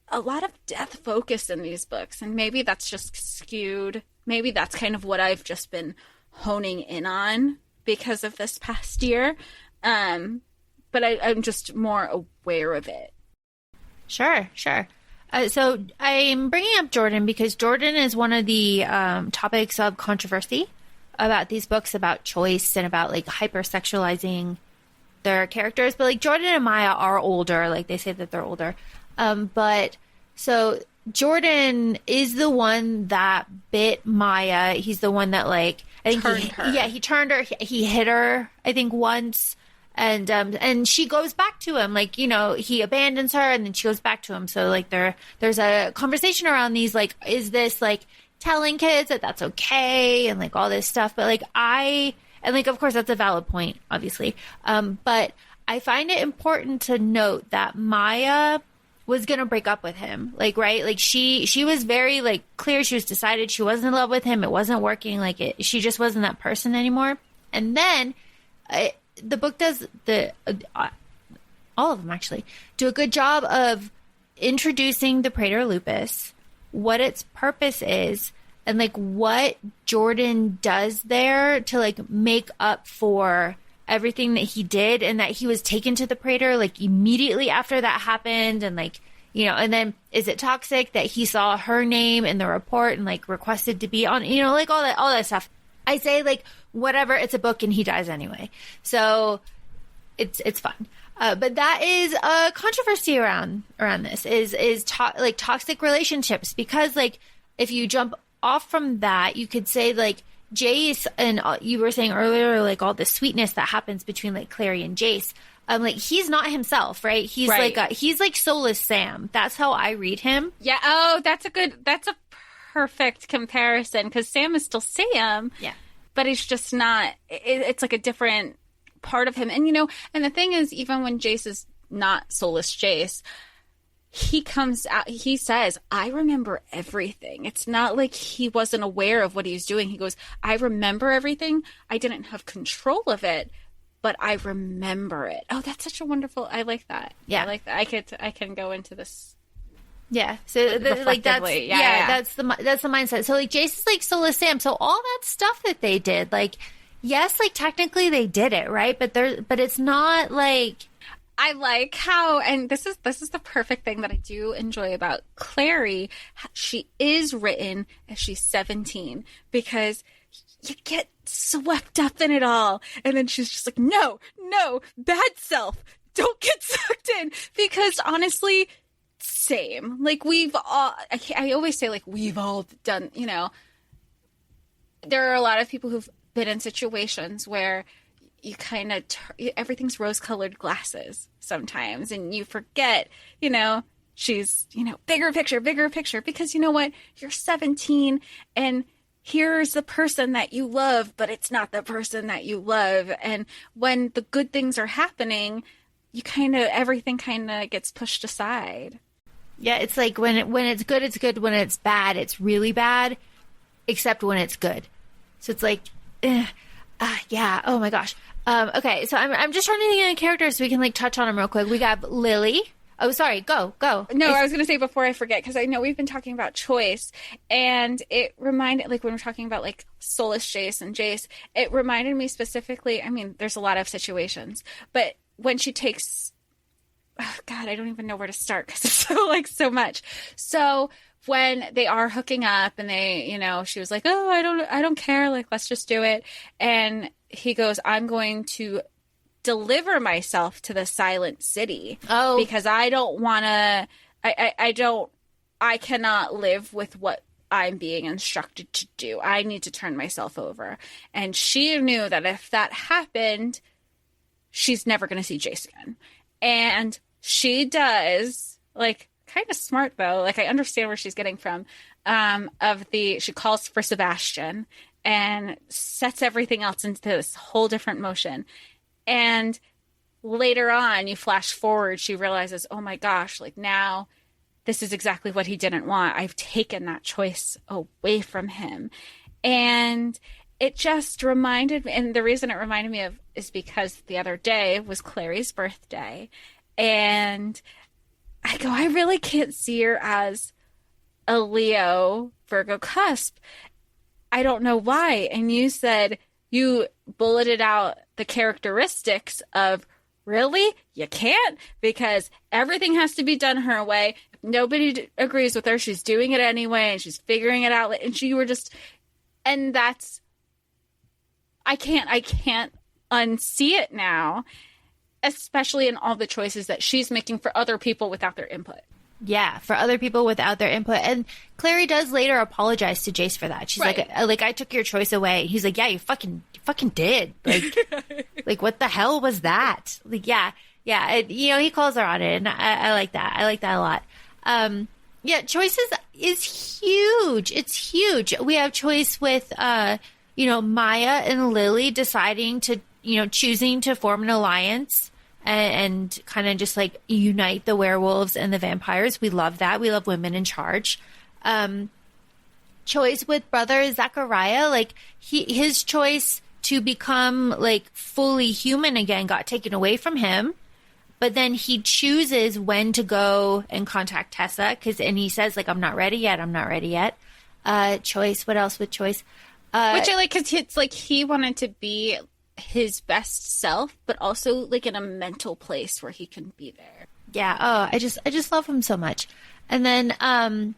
B: a lot of death focus in these books, and maybe that's just skewed. Maybe that's kind of what I've just been honing in on because of this past year. But I'm just more aware of it.
C: Sure. So I'm bringing up Jordan because Jordan is one of the topics of controversy about these books, about choice and about like hypersexualizing their characters. But like Jordan and Maya are older. Like they say that they're older. But so Jordan is the one that bit Maya. He's the one that like I think
B: Turned her.
C: Yeah, he turned her. He hit her, I think, once. And she goes back to him, like, he abandons her and then she goes back to him. So like there's a conversation around these, like, is this like telling kids that that's okay? And like all this stuff. But like of course that's a valid point, obviously. But I find it important to note that Maya was going to break up with him. Like, right. Like she was very like clear. She was decided she wasn't in love with him. It wasn't working. Like she just wasn't that person anymore. And then, the book does all of them actually do a good job of introducing the Praetor Lupus, what its purpose is, and like what Jordan does there to like make up for everything that he did, and that he was taken to the Praetor like immediately after that happened, and like and then is it toxic that he saw her name in the report and like requested to be on like all that stuff. I say like whatever, it's a book and he dies anyway. So it's fun. But that is a controversy around this is toxic relationships, because like if you jump off from that, you could say like Jace, and you were saying earlier, like all the sweetness that happens between like Clary and Jace. Like he's not himself, right? He's
B: Right.
C: He's like soulless Sam. That's how I read him.
B: Yeah. Oh, that's a perfect comparison, because Sam is still Sam.
C: Yeah.
B: But he's just not, it's like a different part of him. And, and the thing is, even when Jace is not soulless Jace, he comes out, he says, I remember everything. It's not like he wasn't aware of what he was doing. He goes, I remember everything. I didn't have control of it, but I remember it. Oh, that's such a wonderful, I like that.
C: Yeah.
B: I like that. I can go into this.
C: Yeah, so like that's that's the mindset. So like Jace is like soulless Sam. So all that stuff that they did, like yes, like technically they did it right, but it's not like.
B: I like how, and this is the perfect thing that I do enjoy about Clary. She is written as she's 17, because you get swept up in it all, and then she's just like, no, bad self, don't get sucked in, because honestly. Same. Like we've all, I always say like we've all done, there are a lot of people who've been in situations where you kind of, everything's rose colored glasses sometimes, and you forget, she's, bigger picture, because you know what? You're 17 and here's the person that you love, but it's not the person that you love. And when the good things are happening, everything kind of gets pushed aside.
C: Yeah, it's like when it's good, it's good. When it's bad, it's really bad, except when it's good. So it's like, yeah. Oh my gosh. Okay, so I'm just trying to think of the characters so we can touch on them real quick. We got Lily. Oh, sorry. Go.
B: No, I was going to say before I forget, because I know we've been talking about choice, and it reminded, when we're talking about soulless Jace and Jace, it reminded me specifically. I mean, there's a lot of situations, but when she takes, oh God, I don't even know where to start because it's so much. So when they are hooking up and they, she was like, oh, I don't care. Let's just do it. And he goes, I'm going to deliver myself to the silent city. Oh, because I don't want to, I cannot live with what I'm being instructed to do. I need to turn myself over. And she knew that if that happened, she's never going to see Jace again. And she does, kind of smart though. I understand where she's getting from, she calls for Sebastian and sets everything else into this whole different motion. And later on, you flash forward, she realizes, oh my gosh, now this is exactly what he didn't want. I've taken that choice away from him. And it just reminded me, and the reason it reminded me of is because the other day was Clary's birthday. And I go, I really can't see her as a Leo Virgo cusp. I don't know why. And you said you bulleted out the characteristics of, really? You can't? Because everything has to be done her way. If nobody agrees with her, she's doing it anyway, and she's figuring it out. And you were just, and that's, I can't unsee it now, especially in all the choices that she's making for other people without their input.
C: Yeah, for other people without their input. And Clary does later apologize to Jace for that. She's right. I took your choice away. He's like, yeah, you fucking did. What the hell was that? Yeah. He calls her on it, and I like that. I like that a lot. Yeah, choices is huge. It's huge. We have choice with, Maya and Lily deciding to, choosing to form an alliance and kind of just unite the werewolves and the vampires. We love that. We love women in charge. Choice with brother Zachariah, his choice to become fully human again got taken away from him. But then he chooses when to go and contact Tessa and he says I'm not ready yet. Choice. What else with choice?
B: Which I like, because it's he wanted to be his best self, but also in a mental place where he can be there.
C: Yeah. Oh, I just love him so much. And then, and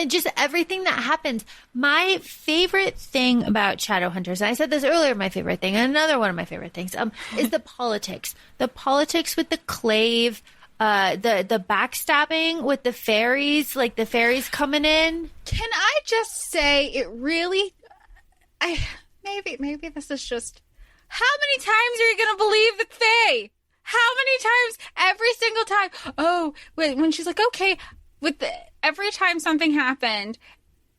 C: just everything that happens. My favorite thing about Shadowhunters, and I said this earlier, my favorite thing, and another one of my favorite things, is the politics. The politics with the Crave, the backstabbing with the fairies, the fairies coming in.
B: Can I just say it really, maybe this is just, how many times are you going to believe the Fae? How many times? Every single time. Oh, when she's okay, every time something happened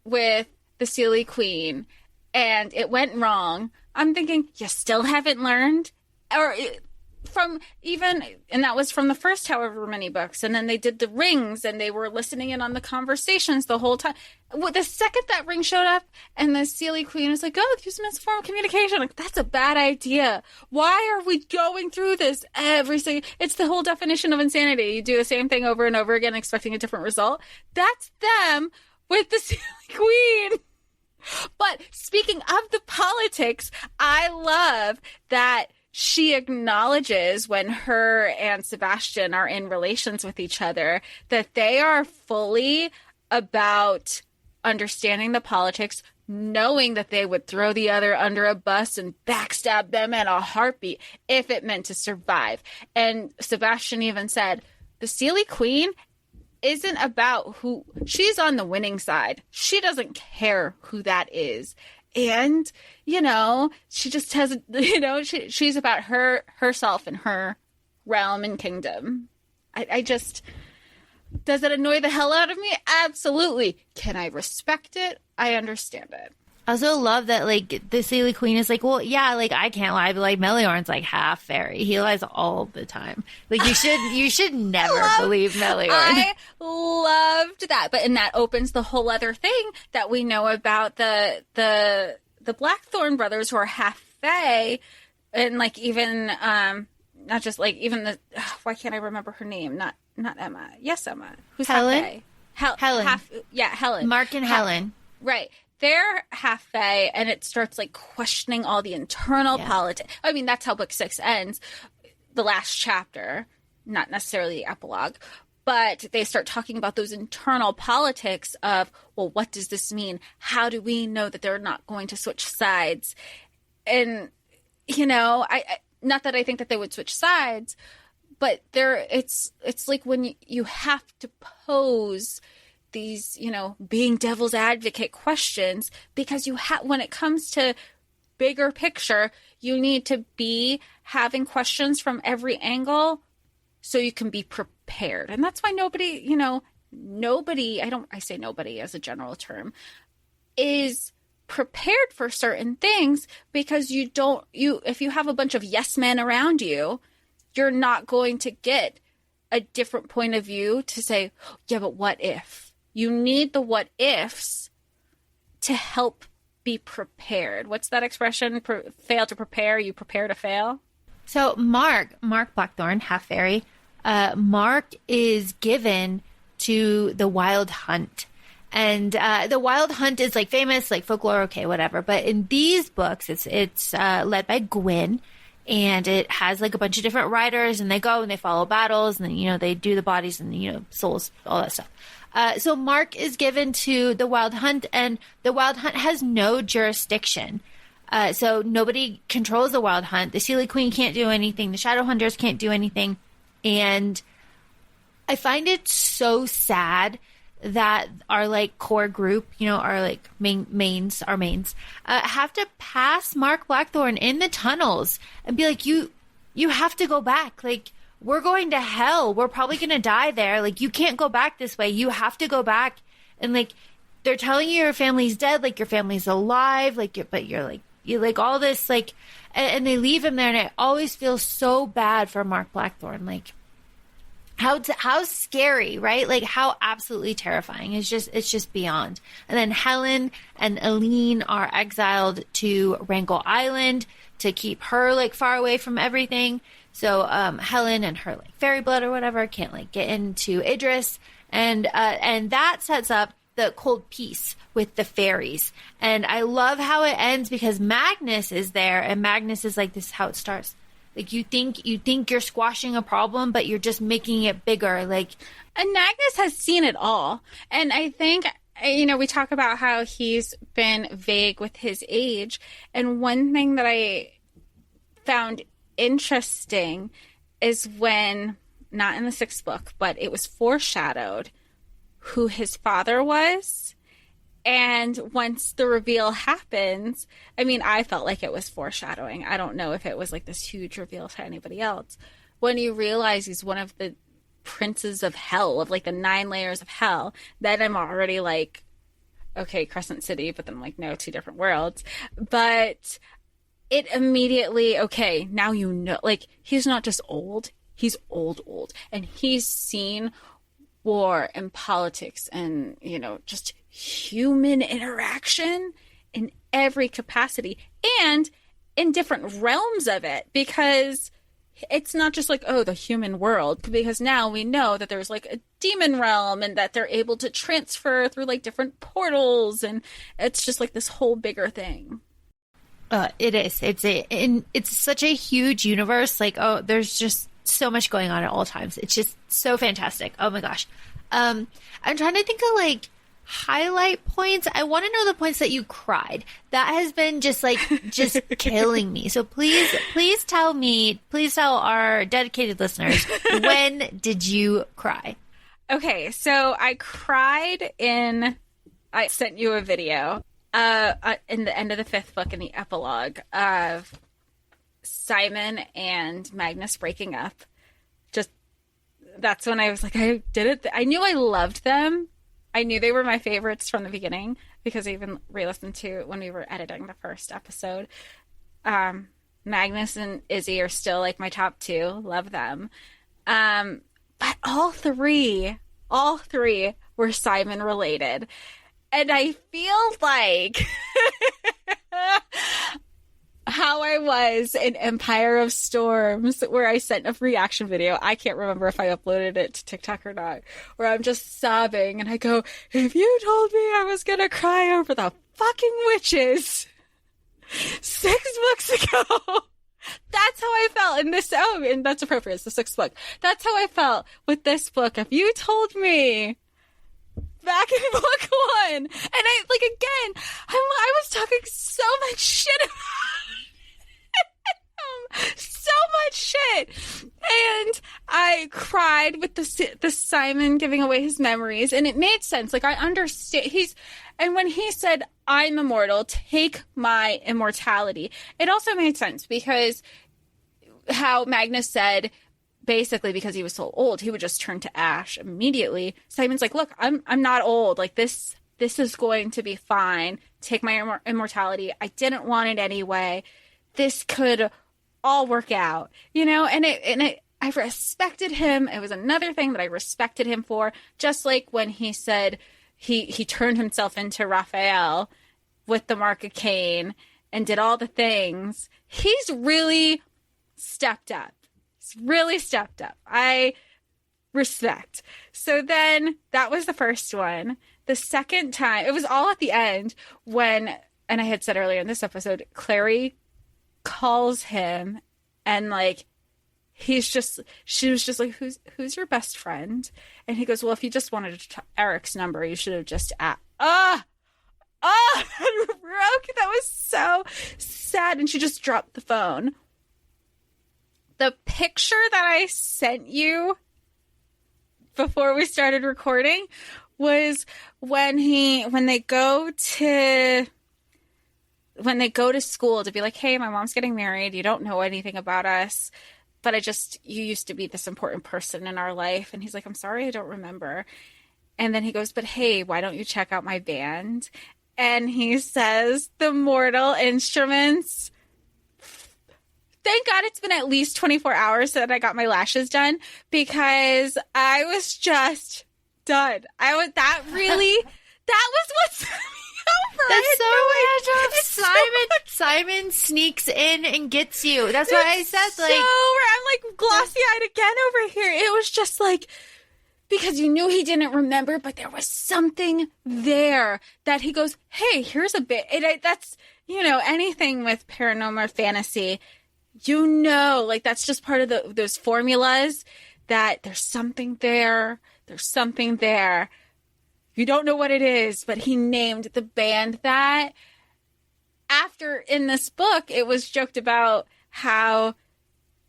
B: with the Seelie Queen and it went wrong, I'm thinking, you still haven't learned? And that was from the first however many books. And then they did the rings and they were listening in on the conversations the whole time. The second that ring showed up and the Seelie Queen was use them as a form of communication. That's a bad idea. Why are we going through this every single... It's the whole definition of insanity. You do the same thing over and over again expecting a different result. That's them with the Seelie Queen. But speaking of the politics, I love that she acknowledges when her and Sebastian are in relations with each other that they are fully about understanding the politics, knowing that they would throw the other under a bus and backstab them in a heartbeat if it meant to survive. And Sebastian even said, the Seelie Queen isn't about who... She's on the winning side. She doesn't care who that is. And, she just has, she's about herself and her realm and kingdom. I just, Does it annoy the hell out of me? Absolutely. Can I respect it? I understand it.
C: I also love that, like, the Seelie Queen is like, well, yeah, like, I can't lie, but, like, Meliorn's, like, half fairy. He lies all the time. Like, you should never believe Meliorn.
B: I loved that. But, and that opens the whole other thing that we know about the Blackthorn brothers who are half fae. And, like, even, not just, like, even the, why can't I remember her name? Not Emma. Yes, Emma. Who's
C: Helen?
B: half fae?
C: Helen.
B: Helen.
C: Mark and Helen.
B: Right. They're half fae, and it starts, like, questioning all the internal politics. I mean, that's how book 6 ends. The last chapter, not necessarily the epilogue, but they start talking about those internal politics of, well, what does this mean? How do we know that they're not going to switch sides? And, you know, I not that I think that they would switch sides, but it's like when you have to pose these, you know, being devil's advocate questions, because when it comes to bigger picture, you need to be having questions from every angle so you can be prepared. And that's why nobody, I say nobody as a general term, is prepared for certain things, because if you have a bunch of yes men around you, you're not going to get a different point of view to say, yeah, but what if? You need the what ifs to help be prepared. What's that expression? Fail to prepare, you prepare to fail.
C: So Mark Blackthorn, half fairy, Mark is given to the Wild Hunt. And the Wild Hunt is, like, famous, like, folklore, okay, whatever. But in these books, it's led by Gwyn. And it has, like, a bunch of different riders, and they go and they follow battles, and then, you know, they do the bodies and, you know, souls, all that stuff. So Mark is given to the Wild Hunt, and the Wild Hunt has no jurisdiction. So nobody controls the Wild Hunt. The Seelie Queen can't do anything. The Shadowhunters can't do anything. And I find it so sad that our, like, core group, you know, our, like, mains, have to pass Mark Blackthorn in the tunnels and be like, you have to go back. Like, we're going to hell. We're probably going to die there. Like, you can't go back this way. You have to go back. And, like, they're telling you your family's dead. Like, your family's alive. Like, but you're like all this, like, and they leave him there. And I always feel so bad for Mark Blackthorn. Like, how scary, right? Like, how absolutely terrifying. It's just beyond. And then Helen and Aline are exiled to Wrangel Island to keep her, like, far away from everything. So Helen and her, like, fairy blood or whatever can't, like, get into Idris, and that sets up the cold peace with the fairies. And I love how it ends, because Magnus is there, and Magnus is like, this is how it starts. Like, you think you're squashing a problem, but you're just making it bigger. Like,
B: and Magnus has seen it all, and I think, you know, we talk about how he's been vague with his age, and one thing that I found interesting is when, not in the 6th book, but it was foreshadowed who his father was. And once the reveal happens, I mean, I felt like it was foreshadowing. I don't know if it was, like, this huge reveal to anybody else. When you realize he's one of the princes of hell, of, like, the 9 layers of hell, then I'm already like, okay, Crescent City, but then I'm like, no, 2 different worlds. But it immediately, okay, now you know, like, he's not just old, he's old. And he's seen war and politics and, you know, just human interaction in every capacity and in different realms of it, because it's not just like, oh, the human world, because now we know that there's, like, a demon realm and that they're able to transfer through, like, different portals, and it's just like this whole bigger thing.
C: It is. It's such a huge universe. Like, oh, there's just so much going on at all times. It's just so fantastic. Oh my gosh. I'm trying to think of, like, highlight points. I want to know the points that you cried. That has been just killing me. So please tell our dedicated listeners, when did you cry?
B: Okay, so I cried I sent you a video in the end of the 5th book, in the epilogue, of Simon and Magnus breaking up. Just that's when I was like, I did it. I knew I loved them. I knew they were my favorites from the beginning because I even re-listened to when we were editing the first episode. Magnus and Izzy are still like my top 2. Love them. But all three were Simon related. And I feel like how I was in Empire of Storms, where I sent a reaction video. I can't remember if I uploaded it to TikTok or not, where I'm just sobbing and I go, if you told me I was going to cry over the fucking witches 6 books ago, that's how I felt in this. Oh, and that's appropriate. It's the 6th book. That's how I felt with this book. If you told me back in book 1, and I, like, again, I was talking so much shit about so much shit, and I cried with the Simon giving away his memories, and it made sense. Like, I understand and when he said, I'm immortal, take my immortality, it also made sense because how Magnus said, basically because he was so old, he would just turn to ash immediately. Simon's like, look, I'm not old. Like, this is going to be fine. Take my immortality. I didn't want it anyway. This could all work out, you know? And I respected him. It was another thing that I respected him for. Just like when he said he turned himself into Raphael with the Mark of Cain and did all the things. He's really stepped up. He's really stepped up. I respect. So then that was the first one. The second time, it was all at the end when, and I had said earlier in this episode, Clary calls him and like, she was just like, who's your best friend? And he goes, well, if you just wanted Eric's number, you should have just asked. That broke. That was so sad. And she just dropped the phone. The picture that I sent you before we started recording was when they go to school to be like, hey, my mom's getting married. You don't know anything about us, but you used to be this important person in our life. And he's like, I'm sorry, I don't remember. And then he goes, but hey, why don't you check out my band? And he says, the Mortal Instruments. Thank God it's been at least 24 hours that I got my lashes done, because I was just done. That was what set me over.
C: That's so random. Simon sneaks in and gets you. That's why I said, like,
B: I'm like glossy-eyed again over here. It was just like, because you knew he didn't remember, but there was something there that he goes, hey, here's a bit. That's, anything with paranormal fantasy, like that's just part of those formulas that there's something there. There's something there. You don't know what it is, but he named the band that. After in this book, it was joked about how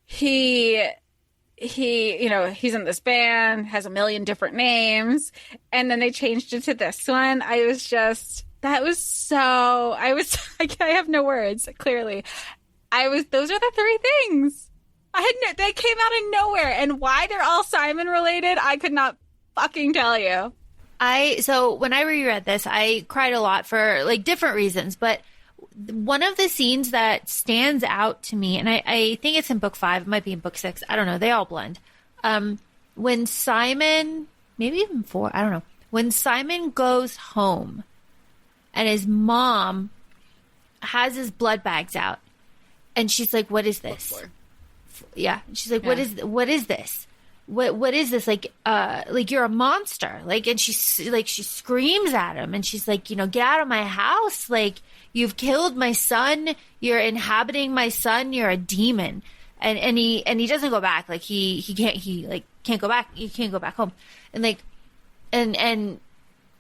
B: he's in this band, has a million different names, and then they changed it to this one. I have no words, clearly. Those are the 3 things. They came out of nowhere, and why they're all Simon related, I could not fucking tell you.
C: So when I reread this, I cried a lot for like different reasons, but one of the scenes that stands out to me, and I think it's in book 5, it might be in book 6, I don't know, they all blend. When Simon, maybe even 4, I don't know, when Simon goes home and his mom has his blood bags out, and she's like, what is this? Yeah. She's like, what is this? What is this? Like you're a monster. Like, and she screams at him, and she's like, get out of my house. Like, you've killed my son. You're inhabiting my son. You're a demon. And he doesn't go back. Like, he can't go back. He can't go back home. And like, and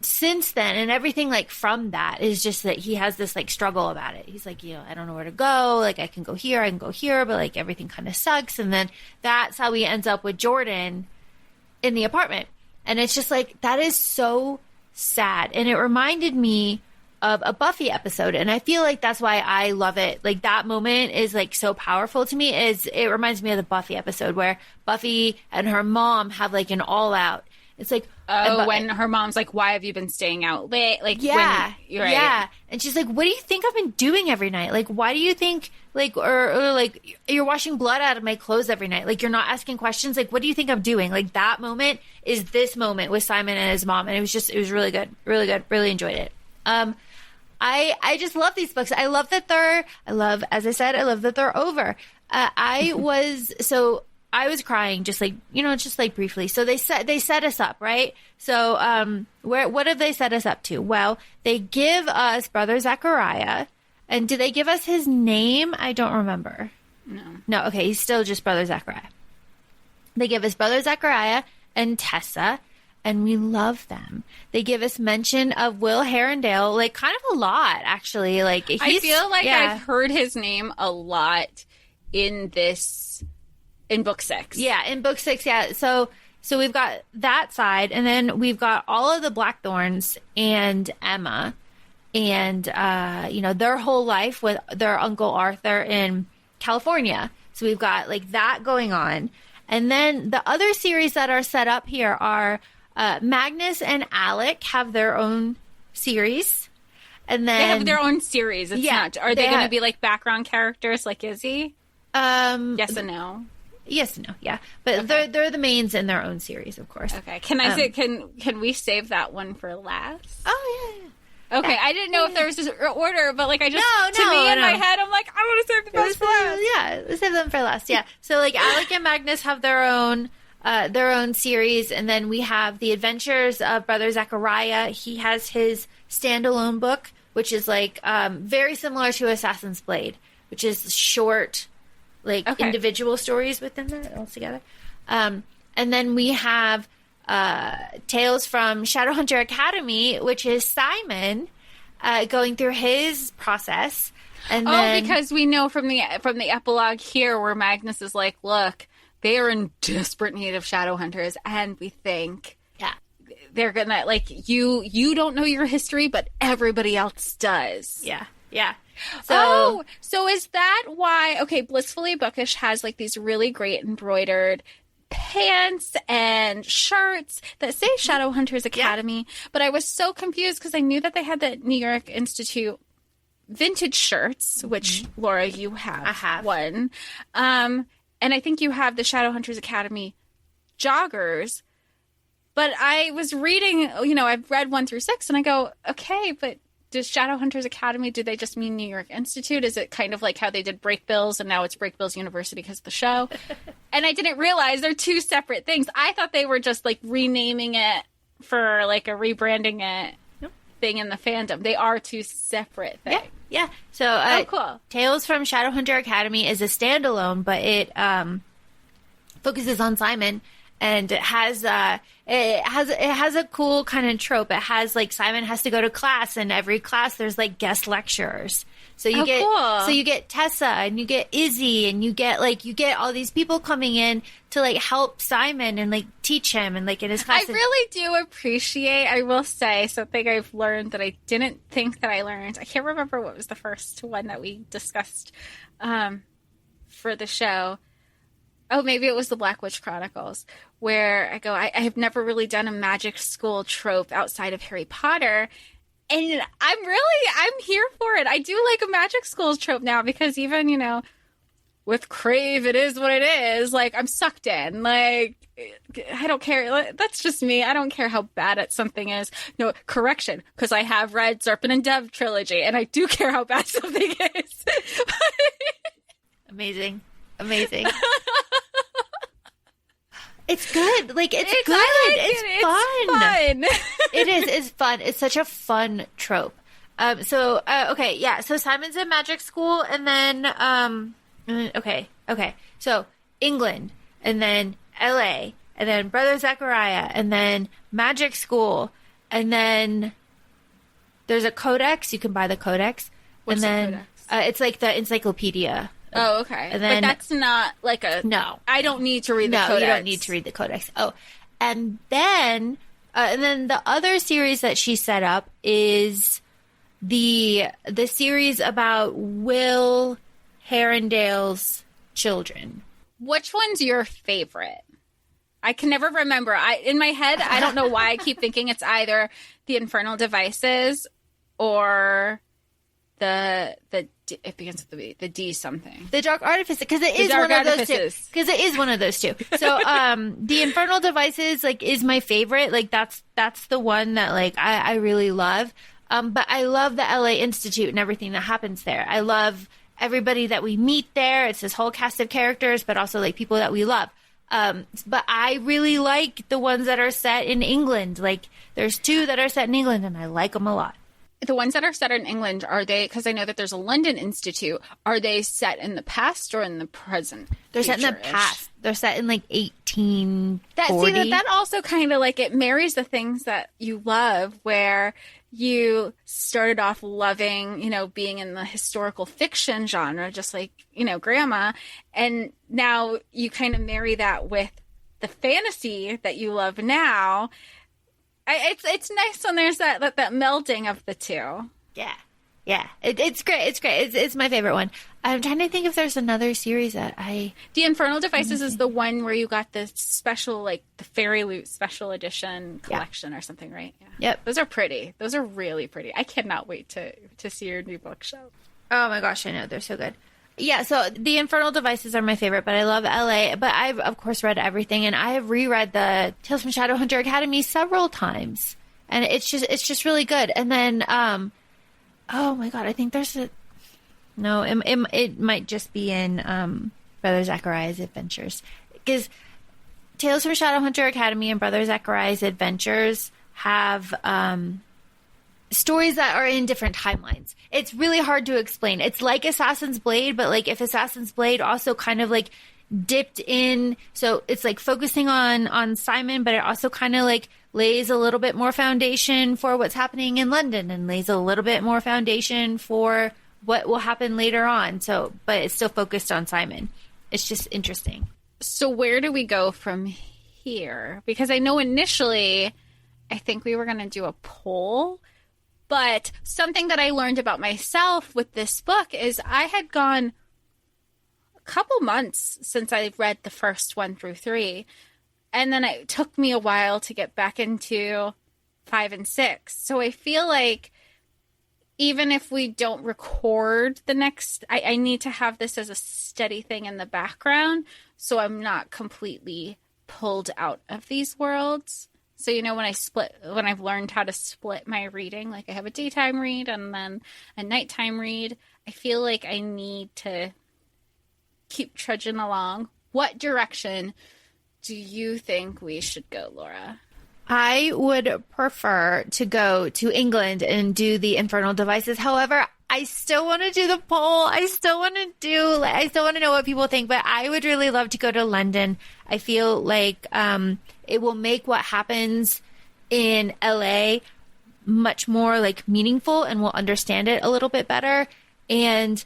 C: since then, and everything like from that is just that he has this like struggle about it. He's like, I don't know where to go. Like, I can go here, but like everything kind of sucks. And then that's how he ends up with Jordan in the apartment. And it's just like, that is so sad. And it reminded me of a Buffy episode. And I feel like that's why I love it. Like that moment is like so powerful to me. Is it reminds me of the Buffy episode where Buffy and her mom have like an all out. It's like,
B: when her mom's like, why have you been staying out late? Like,
C: yeah,
B: you're right.
C: Yeah. And she's like, what do you think I've been doing every night? Like, why do you think, like, or like, you're washing blood out of my clothes every night? Like, you're not asking questions. Like, what do you think I'm doing? Like, that moment is this moment with Simon and his mom. And it was really good. Really good. Really enjoyed it. I just love these books. I love that as I said, I love that they're over. I was crying just like briefly. So they set us up, right? So, what have they set us up to? Well, they give us Brother Zachariah. And did they give us his name? I don't remember. No. Okay. He's still just Brother Zachariah. They give us Brother Zachariah and Tessa, and we love them. They give us mention of Will Herondale, like kind of a lot, actually. Like
B: I feel like I've heard his name a lot in book 6.
C: Yeah, in book 6, yeah. So we've got that side, and then we've got all of the Blackthorns and Emma, and their whole life with their Uncle Arthur in California. So we've got like that going on, and then the other series that are set up here are Magnus and Alec have their own series, and then
B: they have their own series. It's not. Are they going to be like background characters like Izzy? Yes and no.
C: Yes and no, yeah. But okay. They're the mains in their own series, of course.
B: Okay. Can I say can we save that one for last?
C: Oh yeah.
B: Okay, yeah. I didn't know if there was an order, but like I just
C: in
B: my head, I'm like, I want to save the best for last.
C: Yeah, let's save them for last. Yeah. So like Alec and Magnus have their own series, and then we have the Adventures of Brother Zachariah. He has his standalone book, which is like very similar to Assassin's Blade, which is short, like individual stories within there all together. And then we have Tales from Shadowhunter Academy, which is Simon going through his process. And then,
B: because we know from the epilogue here where Magnus is like, look, they are in desperate need of Shadowhunters, and we think they're gonna you don't know your history, but everybody else does.
C: Yeah.
B: So is that why? Okay, Blissfully Bookish has like these really great embroidered pants and shirts that say Shadowhunters Academy, but I was so confused because I knew that they had the New York Institute vintage shirts, which Laura, you have.
C: I have
B: one, and I think you have the Shadowhunters Academy joggers. But I was reading, I've read 1 through 6, and I go, okay, but does Shadowhunters Academy, do they just mean New York Institute? Is it kind of like how they did Break Bills and now it's Break Bills University because of the show? And I didn't realize they're two separate things. I thought they were just like renaming it for like a rebranding it thing in the fandom. They are two separate things.
C: Yeah. So
B: cool.
C: Tales from Shadowhunter Academy is a standalone, but it focuses on Simon. And it has a cool kind of trope. It has like Simon has to go to class, and every class there's like guest lecturers. So you get Tessa, and you get Izzy, and you get all these people coming in to like help Simon and like teach him and like in his class.
B: I really do appreciate, I will say, something I've learned that I didn't think that I learned. I can't remember what was the first one that we discussed for the show. Oh, maybe it was the Black Witch Chronicles, where I go, I have never really done a magic school trope outside of Harry Potter. And I'm here for it. I do like a magic school trope now because even, with Crave, it is what it is. Like, I'm sucked in. Like, I don't care. That's just me. I don't care how bad at something is. No, correction, because I have read Serpent and Dove trilogy, and I do care how bad something is.
C: Amazing. It's good. Like, it's good. It's fun. It is. It's fun. It's such a fun trope. So Simon's in magic school, and then, so England, and then LA, and then Brother Zachariah, and then magic school, and then there's a codex. You can buy the codex.
B: What's
C: and then
B: the codex?
C: It's like the encyclopedia.
B: Oh, okay.
C: And then,
B: but that's not like a...
C: No.
B: I don't need to read the codex.
C: No, you don't need to read the codex. Oh, and then the other series that she set up is the series about Will Herondale's children.
B: Which one's your favorite? I can never remember. In my head, I don't know why I keep thinking it's either the Infernal Devices or it begins with the B, the D something.
C: The Dark Artifices, because it is one of those two. Because it is one of those two. So, the Infernal Devices, like, is my favorite. Like, that's the one that, like, I really love. But I love the LA Institute and everything that happens there. I love everybody that we meet there. It's this whole cast of characters, but also, like, people that we love. But I really like the ones that are set in England. Like, there's 2 that are set in England, and I like them a lot.
B: The ones that are set in England, are they, because I know that there's a London Institute, are they set in the past or in the present?
C: They're set in the past. They're set in, like, 1840.
B: That also kind of, like, it marries the things that you love, where you started off loving, being in the historical fiction genre, just like, Grandma. And now you kind of marry that with the fantasy that you love now. It's nice when there's that melding of the two.
C: Yeah. It's great. It's my favorite one. I'm trying to think if there's another series that
B: The Infernal Devices is the one where you got the special, like, the Fairy Loot special edition collection or something, right? Yeah.
C: Yep.
B: Those are pretty. Those are really pretty. I cannot wait to see your new bookshelf.
C: Oh my gosh, I know. They're so good. Yeah, so the Infernal Devices are my favorite, but I love LA. But I've, of course, read everything, and I have reread the Tales from Shadowhunter Academy several times. And it's just really good. And then, oh my god, I think there's it might just be in Brother Zachariah's Adventures. Because Tales from Shadowhunter Academy and Brother Zachariah's Adventures have stories that are in different timelines. It's really hard to explain. It's like Assassin's Blade, but like if Assassin's Blade also kind of like dipped in, so it's like focusing on Simon, but it also kind of like lays a little bit more foundation for what's happening in London and lays a little bit more foundation for what will happen later on. So, but it's still focused on Simon. It's just interesting.
B: So where do we go from here? Because I know initially I think we were going to do a poll. But something that I learned about myself with this book is I had gone a couple months since I read the first 1 through 3. And then it took me a while to get back into 5 and 6. So I feel like even if we don't record the next, I need to have this as a steady thing in the background so I'm not completely pulled out of these worlds. So, when I've learned how to split my reading, like I have a daytime read and then a nighttime read, I feel like I need to keep trudging along. What direction do you think we should go, Laura?
C: I would prefer to go to England and do the Infernal Devices. However, I still want to do the poll. I still want to know what people think, but I would really love to go to London. I feel like it will make what happens in LA much more like meaningful, and we'll understand it a little bit better. And,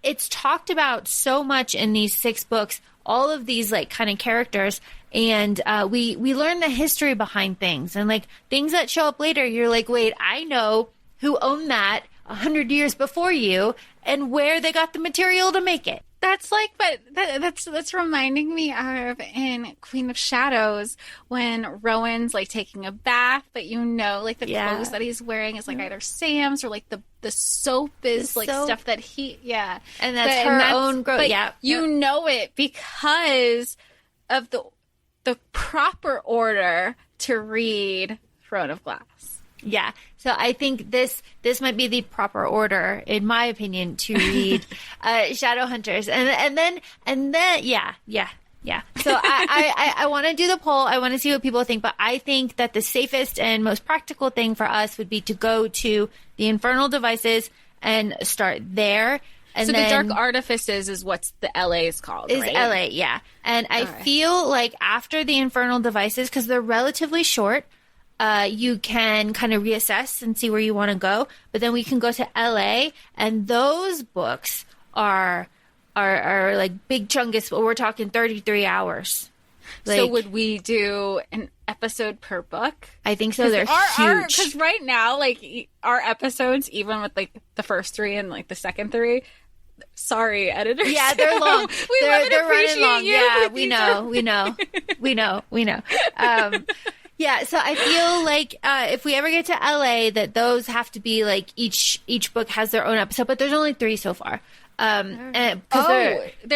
C: it's talked about so much in these 6 books, all of these like kind of characters. And we learn the history behind things, and like things that show up later. You're like, wait, I know who owned that 100 years before you and where they got the material to make it.
B: That's like, but that's reminding me of in Queen of Shadows when Rowan's like taking a bath, but like the clothes that he's wearing is like either Sam's or like the soap is like stuff that
C: and that's her own growth. Yeah,
B: you know it because of the proper order to read Throne of Glass.
C: Yeah. So I think this might be the proper order, in my opinion, to read Shadowhunters. And then yeah. So I want to do the poll. I want to see what people think, but I think that the safest and most practical thing for us would be to go to the Infernal Devices and start there. And
B: so the Dark Artifices is what the LA is called,
C: is
B: right?
C: LA, yeah. And I feel like after the Infernal Devices, because they're relatively short, you can kind of reassess and see where you want to go. But then we can go to LA, and those books are like big chungus. We're talking 33 hours.
B: So would we do an episode per book?
C: I think so. They're huge.
B: Because right now, like, our episodes, even with, like, the first 3 and, like, the second 3, sorry, editors.
C: Yeah, they're long. they're running long.
B: You,
C: yeah, we know. Yeah, so I feel like if we ever get to LA, that those have to be like each book has their own episode, but there's only 3 so far.
B: They're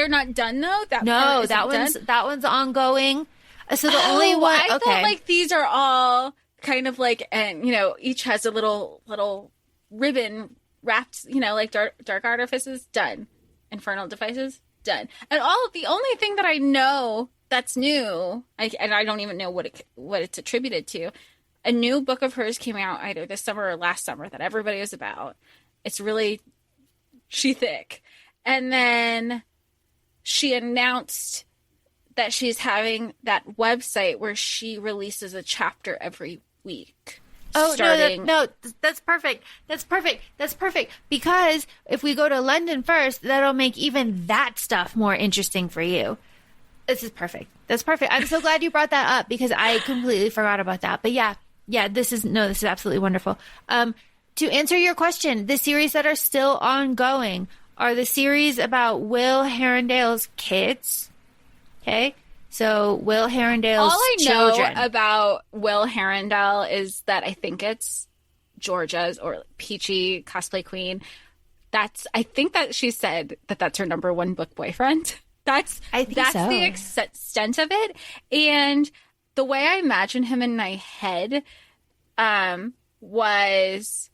B: not done though.
C: That one's ongoing. So the only one.
B: I thought like these are all kind of like, and each has a little ribbon wrapped. Like dark artifices done, infernal devices done, and the only thing that I know that's new, and I don't even know what it's attributed to. A new book of hers came out either this summer or last summer that everybody was about. It's really thick. And then she announced that she's having that website where she releases a chapter every week.
C: Oh, no, that's perfect. That's perfect. Because if we go to London first, that'll make even that stuff more interesting for you. This is perfect. That's perfect. I'm so glad you brought that up because I completely forgot about that. But yeah, this is absolutely wonderful. To answer your question, the series that are still ongoing are the series about Will Herondale's kids. Okay? So Will Herondale's children.
B: All I know about Will Herondale is that I think it's Georgia's or Peachy cosplay queen. I think that she said that that's her number 1 book boyfriend. That's the extent of it. And the way I imagine him in my head was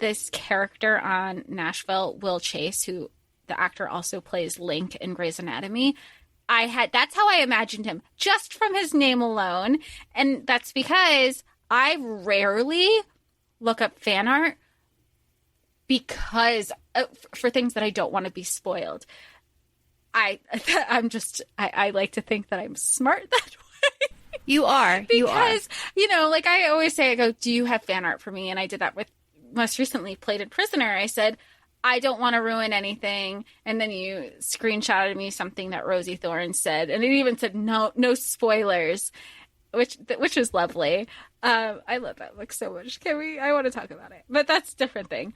B: this character on Nashville, Will Chase, who the actor also plays Link in Grey's Anatomy. That's how I imagined him, just from his name alone. And that's because I rarely look up fan art because for things that I don't want to be spoiled. I like to think that I'm smart that way.
C: You are.
B: Because, like I always say, I go, do you have fan art for me? And I did that with most recently Plated Prisoner. I said, I don't want to ruin anything. And then you screenshotted me something that Rosie Thorne said. And it even said, no spoilers, which was lovely. I love that book so much. I want to talk about it, but that's a different thing.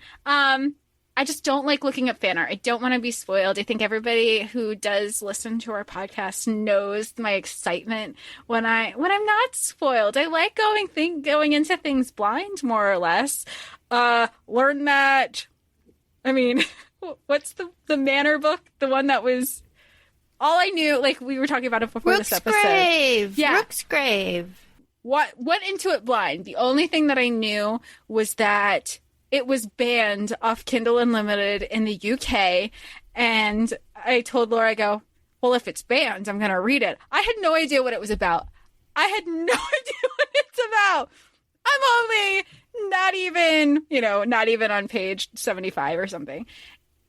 B: I just don't like looking at fan art. I don't want to be spoiled. I think everybody who does listen to our podcast knows my excitement when I'm not spoiled. I like going into things blind, more or less. Learn that. I mean, what's the Manor book? The one that was all I knew. Like we were talking about it before this episode.
C: Rooksgrave. Yeah, Rooksgrave.
B: Went into it blind. The only thing that I knew was that it was banned off Kindle Unlimited in the UK. And I told Laura, I go, well, if it's banned, I'm going to read it. I had no idea what it was about. I had no idea what it's about. I'm only not even on page 75 or something.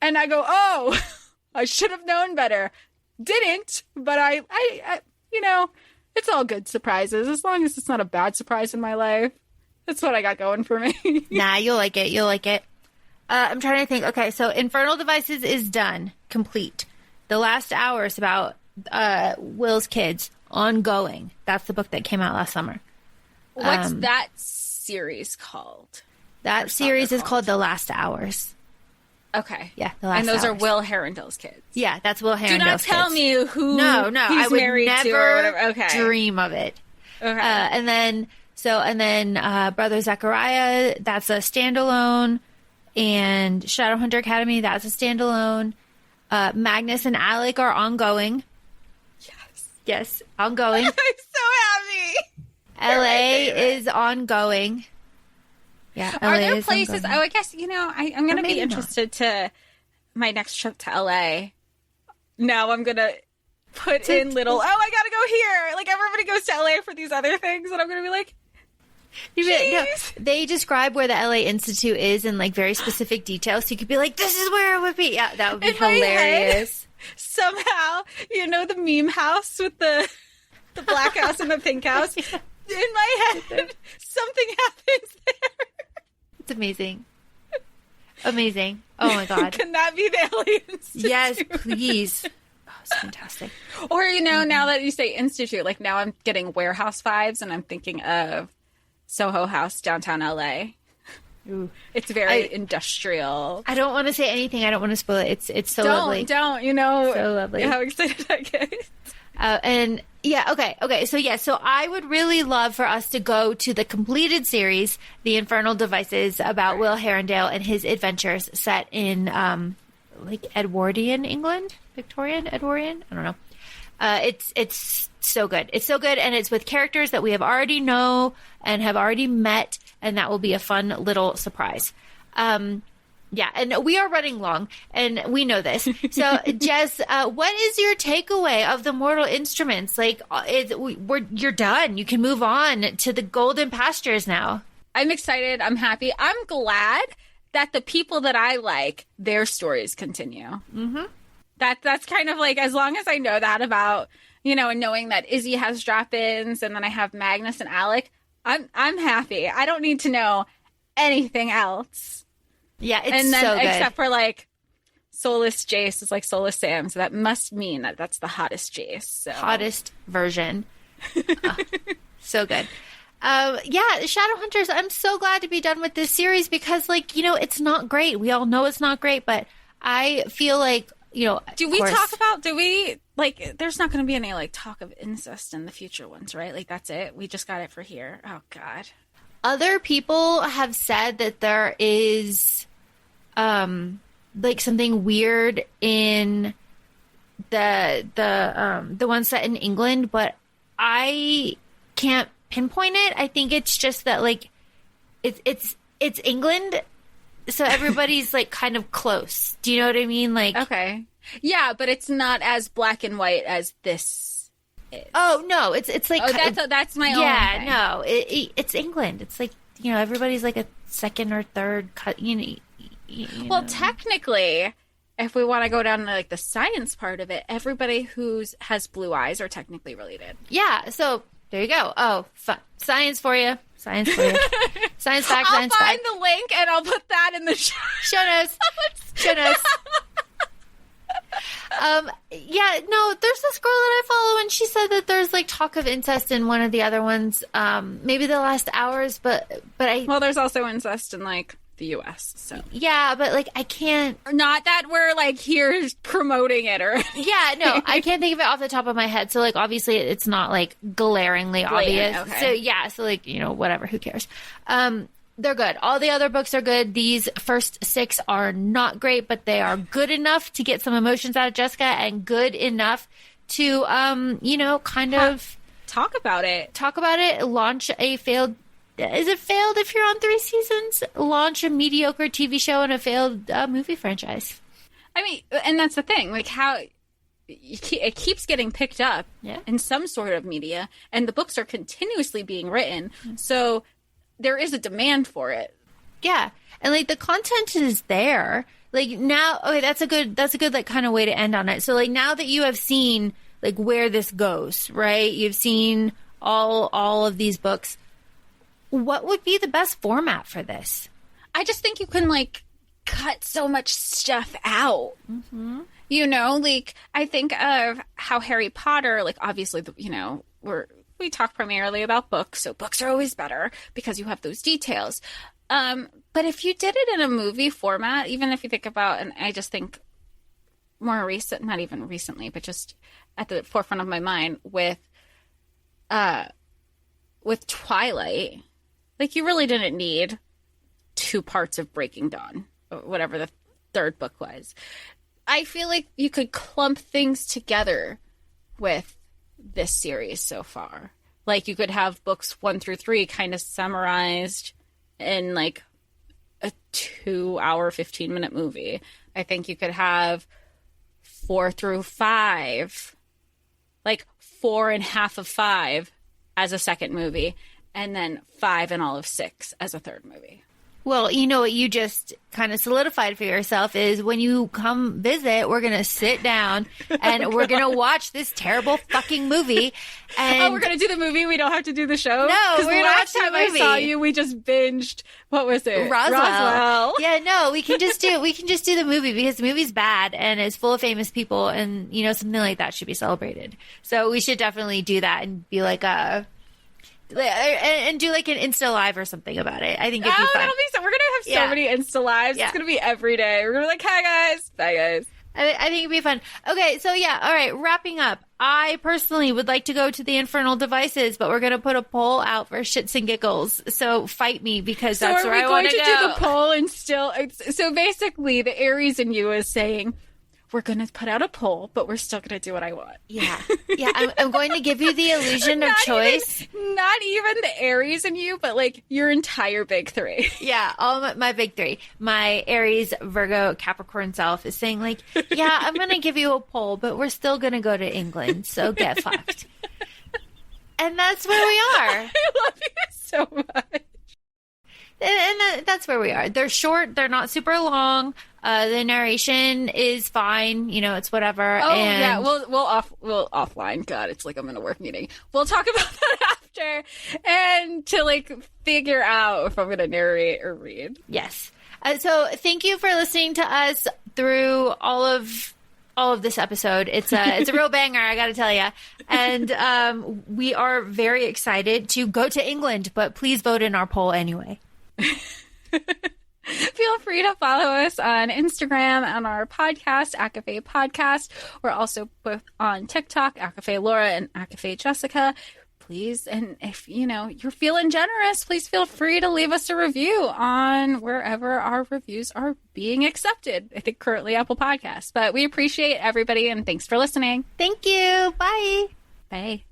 B: And I go, oh, I should have known better. Didn't, but I it's all good surprises. As long as it's not a bad surprise in my life. That's what I got going for me.
C: Nah, you'll like it. I'm trying to think. Okay, so Infernal Devices is done. Complete. The Last Hour is about Will's kids. Ongoing. That's the book that came out last summer.
B: What's that series called?
C: That series is called The Last Hours.
B: Okay.
C: Yeah, The Last Hours.
B: And those are Will Herondale's kids.
C: Yeah, that's Will Herondale's kids.
B: Do not tell me who
C: no,
B: he's
C: I would
B: married
C: never
B: to or whatever. Okay.
C: Dream of it.
B: Okay.
C: And then Brother Zechariah, that's a standalone. And Shadowhunter Academy, that's a standalone. Magnus and Alec are ongoing. Yes, ongoing.
B: I'm so happy.
C: LA is ongoing. Yeah, LA
B: are there
C: is
B: places?
C: ongoing.
B: Oh, I guess I'm going to be interested to my next trip to LA. Now I'm going to put in little. Oh, I got to go here. Like everybody goes to LA for these other things, and I'm going to be like.
C: No, they describe where the LA Institute is in like very specific details, so you could be like, "This is where it would be." Yeah, that would be hilarious.
B: Somehow, the meme house with the black house and the pink house. In my head, something happens there.
C: It's amazing. Oh my god!
B: Can that be the LA Institute?
C: Yes, please. Oh, It's fantastic.
B: Or, now that you say institute, like now I'm getting warehouse vibes and I'm thinking of Soho House, downtown LA.
C: Ooh.
B: It's very industrial.
C: I don't want to say anything. I don't want to spoil it. It's so lovely.
B: Don't.
C: So lovely.
B: How excited I get.
C: And yeah, okay. So I would really love for us to go to the completed series, The Infernal Devices, about Will Herondale and his adventures set in like Edwardian England, Victorian, Edwardian. I don't know. It's so good. It's so good, and it's with characters that we have already know and have already met, and that will be a fun little surprise. Yeah, and we are running long, and we know this. So, Jess, what is your takeaway of the Mortal Instruments? Like, you're done. You can move on to the golden pastures now.
B: I'm excited. I'm happy. I'm glad that the people that I like, their stories continue. Mm-hmm. That's kind of like, as long as I know that about, and knowing that Izzy has drop-ins, and then I have Magnus and Alec, I'm happy. I don't need to know anything else.
C: Yeah, it's so good.
B: Except for like Soulless Jace is like Soulless Sam, so that must mean that that's the hottest Jace. So.
C: Hottest version. So good. Yeah, Shadowhunters, I'm so glad to be done with this series because, like, it's not great. We all know it's not great, but I feel like,
B: do we talk about, there's not going to be any, like, talk of incest in the future ones, right? Like, that's it? We just got it for here. Oh, God.
C: Other people have said that there is, like, something weird in the one set in England, but I can't pinpoint it. I think it's just that, like, it's England, so everybody's like kind of close. Do you know what I mean? Like,
B: okay, yeah, but it's not as black and white as this is.
C: Oh no, it's like,
B: oh, that's my own.
C: Yeah,
B: thing.
C: no, it's England. It's like, everybody's like a second or third cut.
B: Well, technically, if we want to go down to like the science part of it, everybody who has blue eyes are technically related.
C: Yeah, so there you go. Oh, fun. Science for you. Science for you. Science fact, science
B: I'll find
C: fact.
B: the link and I'll put that in the show
C: notes. Show notes. Yeah, no, there's this girl that I follow, and she said that there's like talk of incest in one of the other ones. Maybe The Last Hours, but
B: well, there's also incest in like the U.S. So
C: yeah, but like I can't.
B: Not that we're like here promoting it or.
C: Yeah, no, I can't think of it off the top of my head. So like obviously it's not like glaringly obvious.
B: Okay.
C: So yeah, so like whatever, who cares? They're good. All the other books are good. These first 6 are not great, but they are good enough to get some emotions out of Jessica and good enough to kind of
B: talk about it.
C: Launch a failed. Is it failed if you're on 3 seasons? Launch a mediocre TV show and a failed movie franchise.
B: I mean, and that's the thing. Like how it keeps getting picked up in some sort of media, and the books are continuously being written. Mm-hmm. So there is a demand for it. Yeah.
C: And like the content is there. Like now, okay, that's a good like kind of way to end on it. So like now that you have seen like where this goes, right? You've seen all of these books. What would be the best format for this?
B: I just think you can like cut so much stuff out. Mm-hmm. Like I think of how Harry Potter, like obviously, we talk primarily about books, so books are always better because you have those details. But if you did it in a movie format, even if you think about, and I just think more recent, not even recently, but just at the forefront of my mind with Twilight, like you really didn't need 2 parts of Breaking Dawn, or whatever the 3rd book was. I feel like you could clump things together with this series so far. Like you could have books 1 through 3 kind of summarized in like a 2-hour, 15-minute movie. I think you could have 4 through 5, like 4 and half of 5 as a second movie, and then 5 and all of 6 as a third movie.
C: Well, you know what you just kind of solidified for yourself is when you come visit, we're going to sit down and we're going to watch this terrible fucking movie. And
B: we're going to do the movie. We don't have to do the show.
C: No, we're going to watch the movie.
B: I saw you, we just binged. What was it?
C: Roswell. Yeah, no, we can just do the movie because the movie's bad and it's full of famous people, and you know, something like that should be celebrated. So we should definitely do that and be like and do like an Insta Live or something about it. I think it'd be fun.
B: That'll be so. We're gonna have so many Insta Lives. Yeah. It's gonna be every day. We're gonna be like, hi guys, bye guys.
C: I think it'd be fun. Okay, so yeah, all right. Wrapping up. I personally would like to go to the Infernal Devices, but we're gonna put a poll out for shits and giggles. So fight me because that's where I want to go.
B: So are we going to do the poll and still? So basically, the Aries in you is saying, we're going to put out a poll, but we're still going to do what I want.
C: Yeah. Yeah, I'm going to give you the illusion of choice.
B: Not even the Aries in you, but like your entire big three.
C: Yeah, all my big three. My Aries, Virgo, Capricorn self is saying like, yeah, I'm going to give you a poll, but we're still going to go to England, so get fucked. And that's where we are.
B: I love you so much.
C: And that's where we are. They're short. They're not super long. The narration is fine. You know, it's whatever.
B: Oh, yeah. We'll offline. God, it's like I'm in a work meeting. We'll talk about that after and to like figure out if I'm going to narrate or read.
C: Yes. So thank you for listening to us through all of this episode. It's a real banger, I got to tell you. And we are very excited to go to England, but please vote in our poll anyway.
B: Feel free to follow us on Instagram and our podcast, ACOFAE Podcast. We're also both on TikTok, ACOFAE Laura and ACOFAE Jessica. Please, and if you know you're feeling generous, please feel free to leave us a review on wherever our reviews are being accepted. I think currently Apple Podcasts, but we appreciate everybody and thanks for listening.
C: Thank you. Bye.
B: Bye.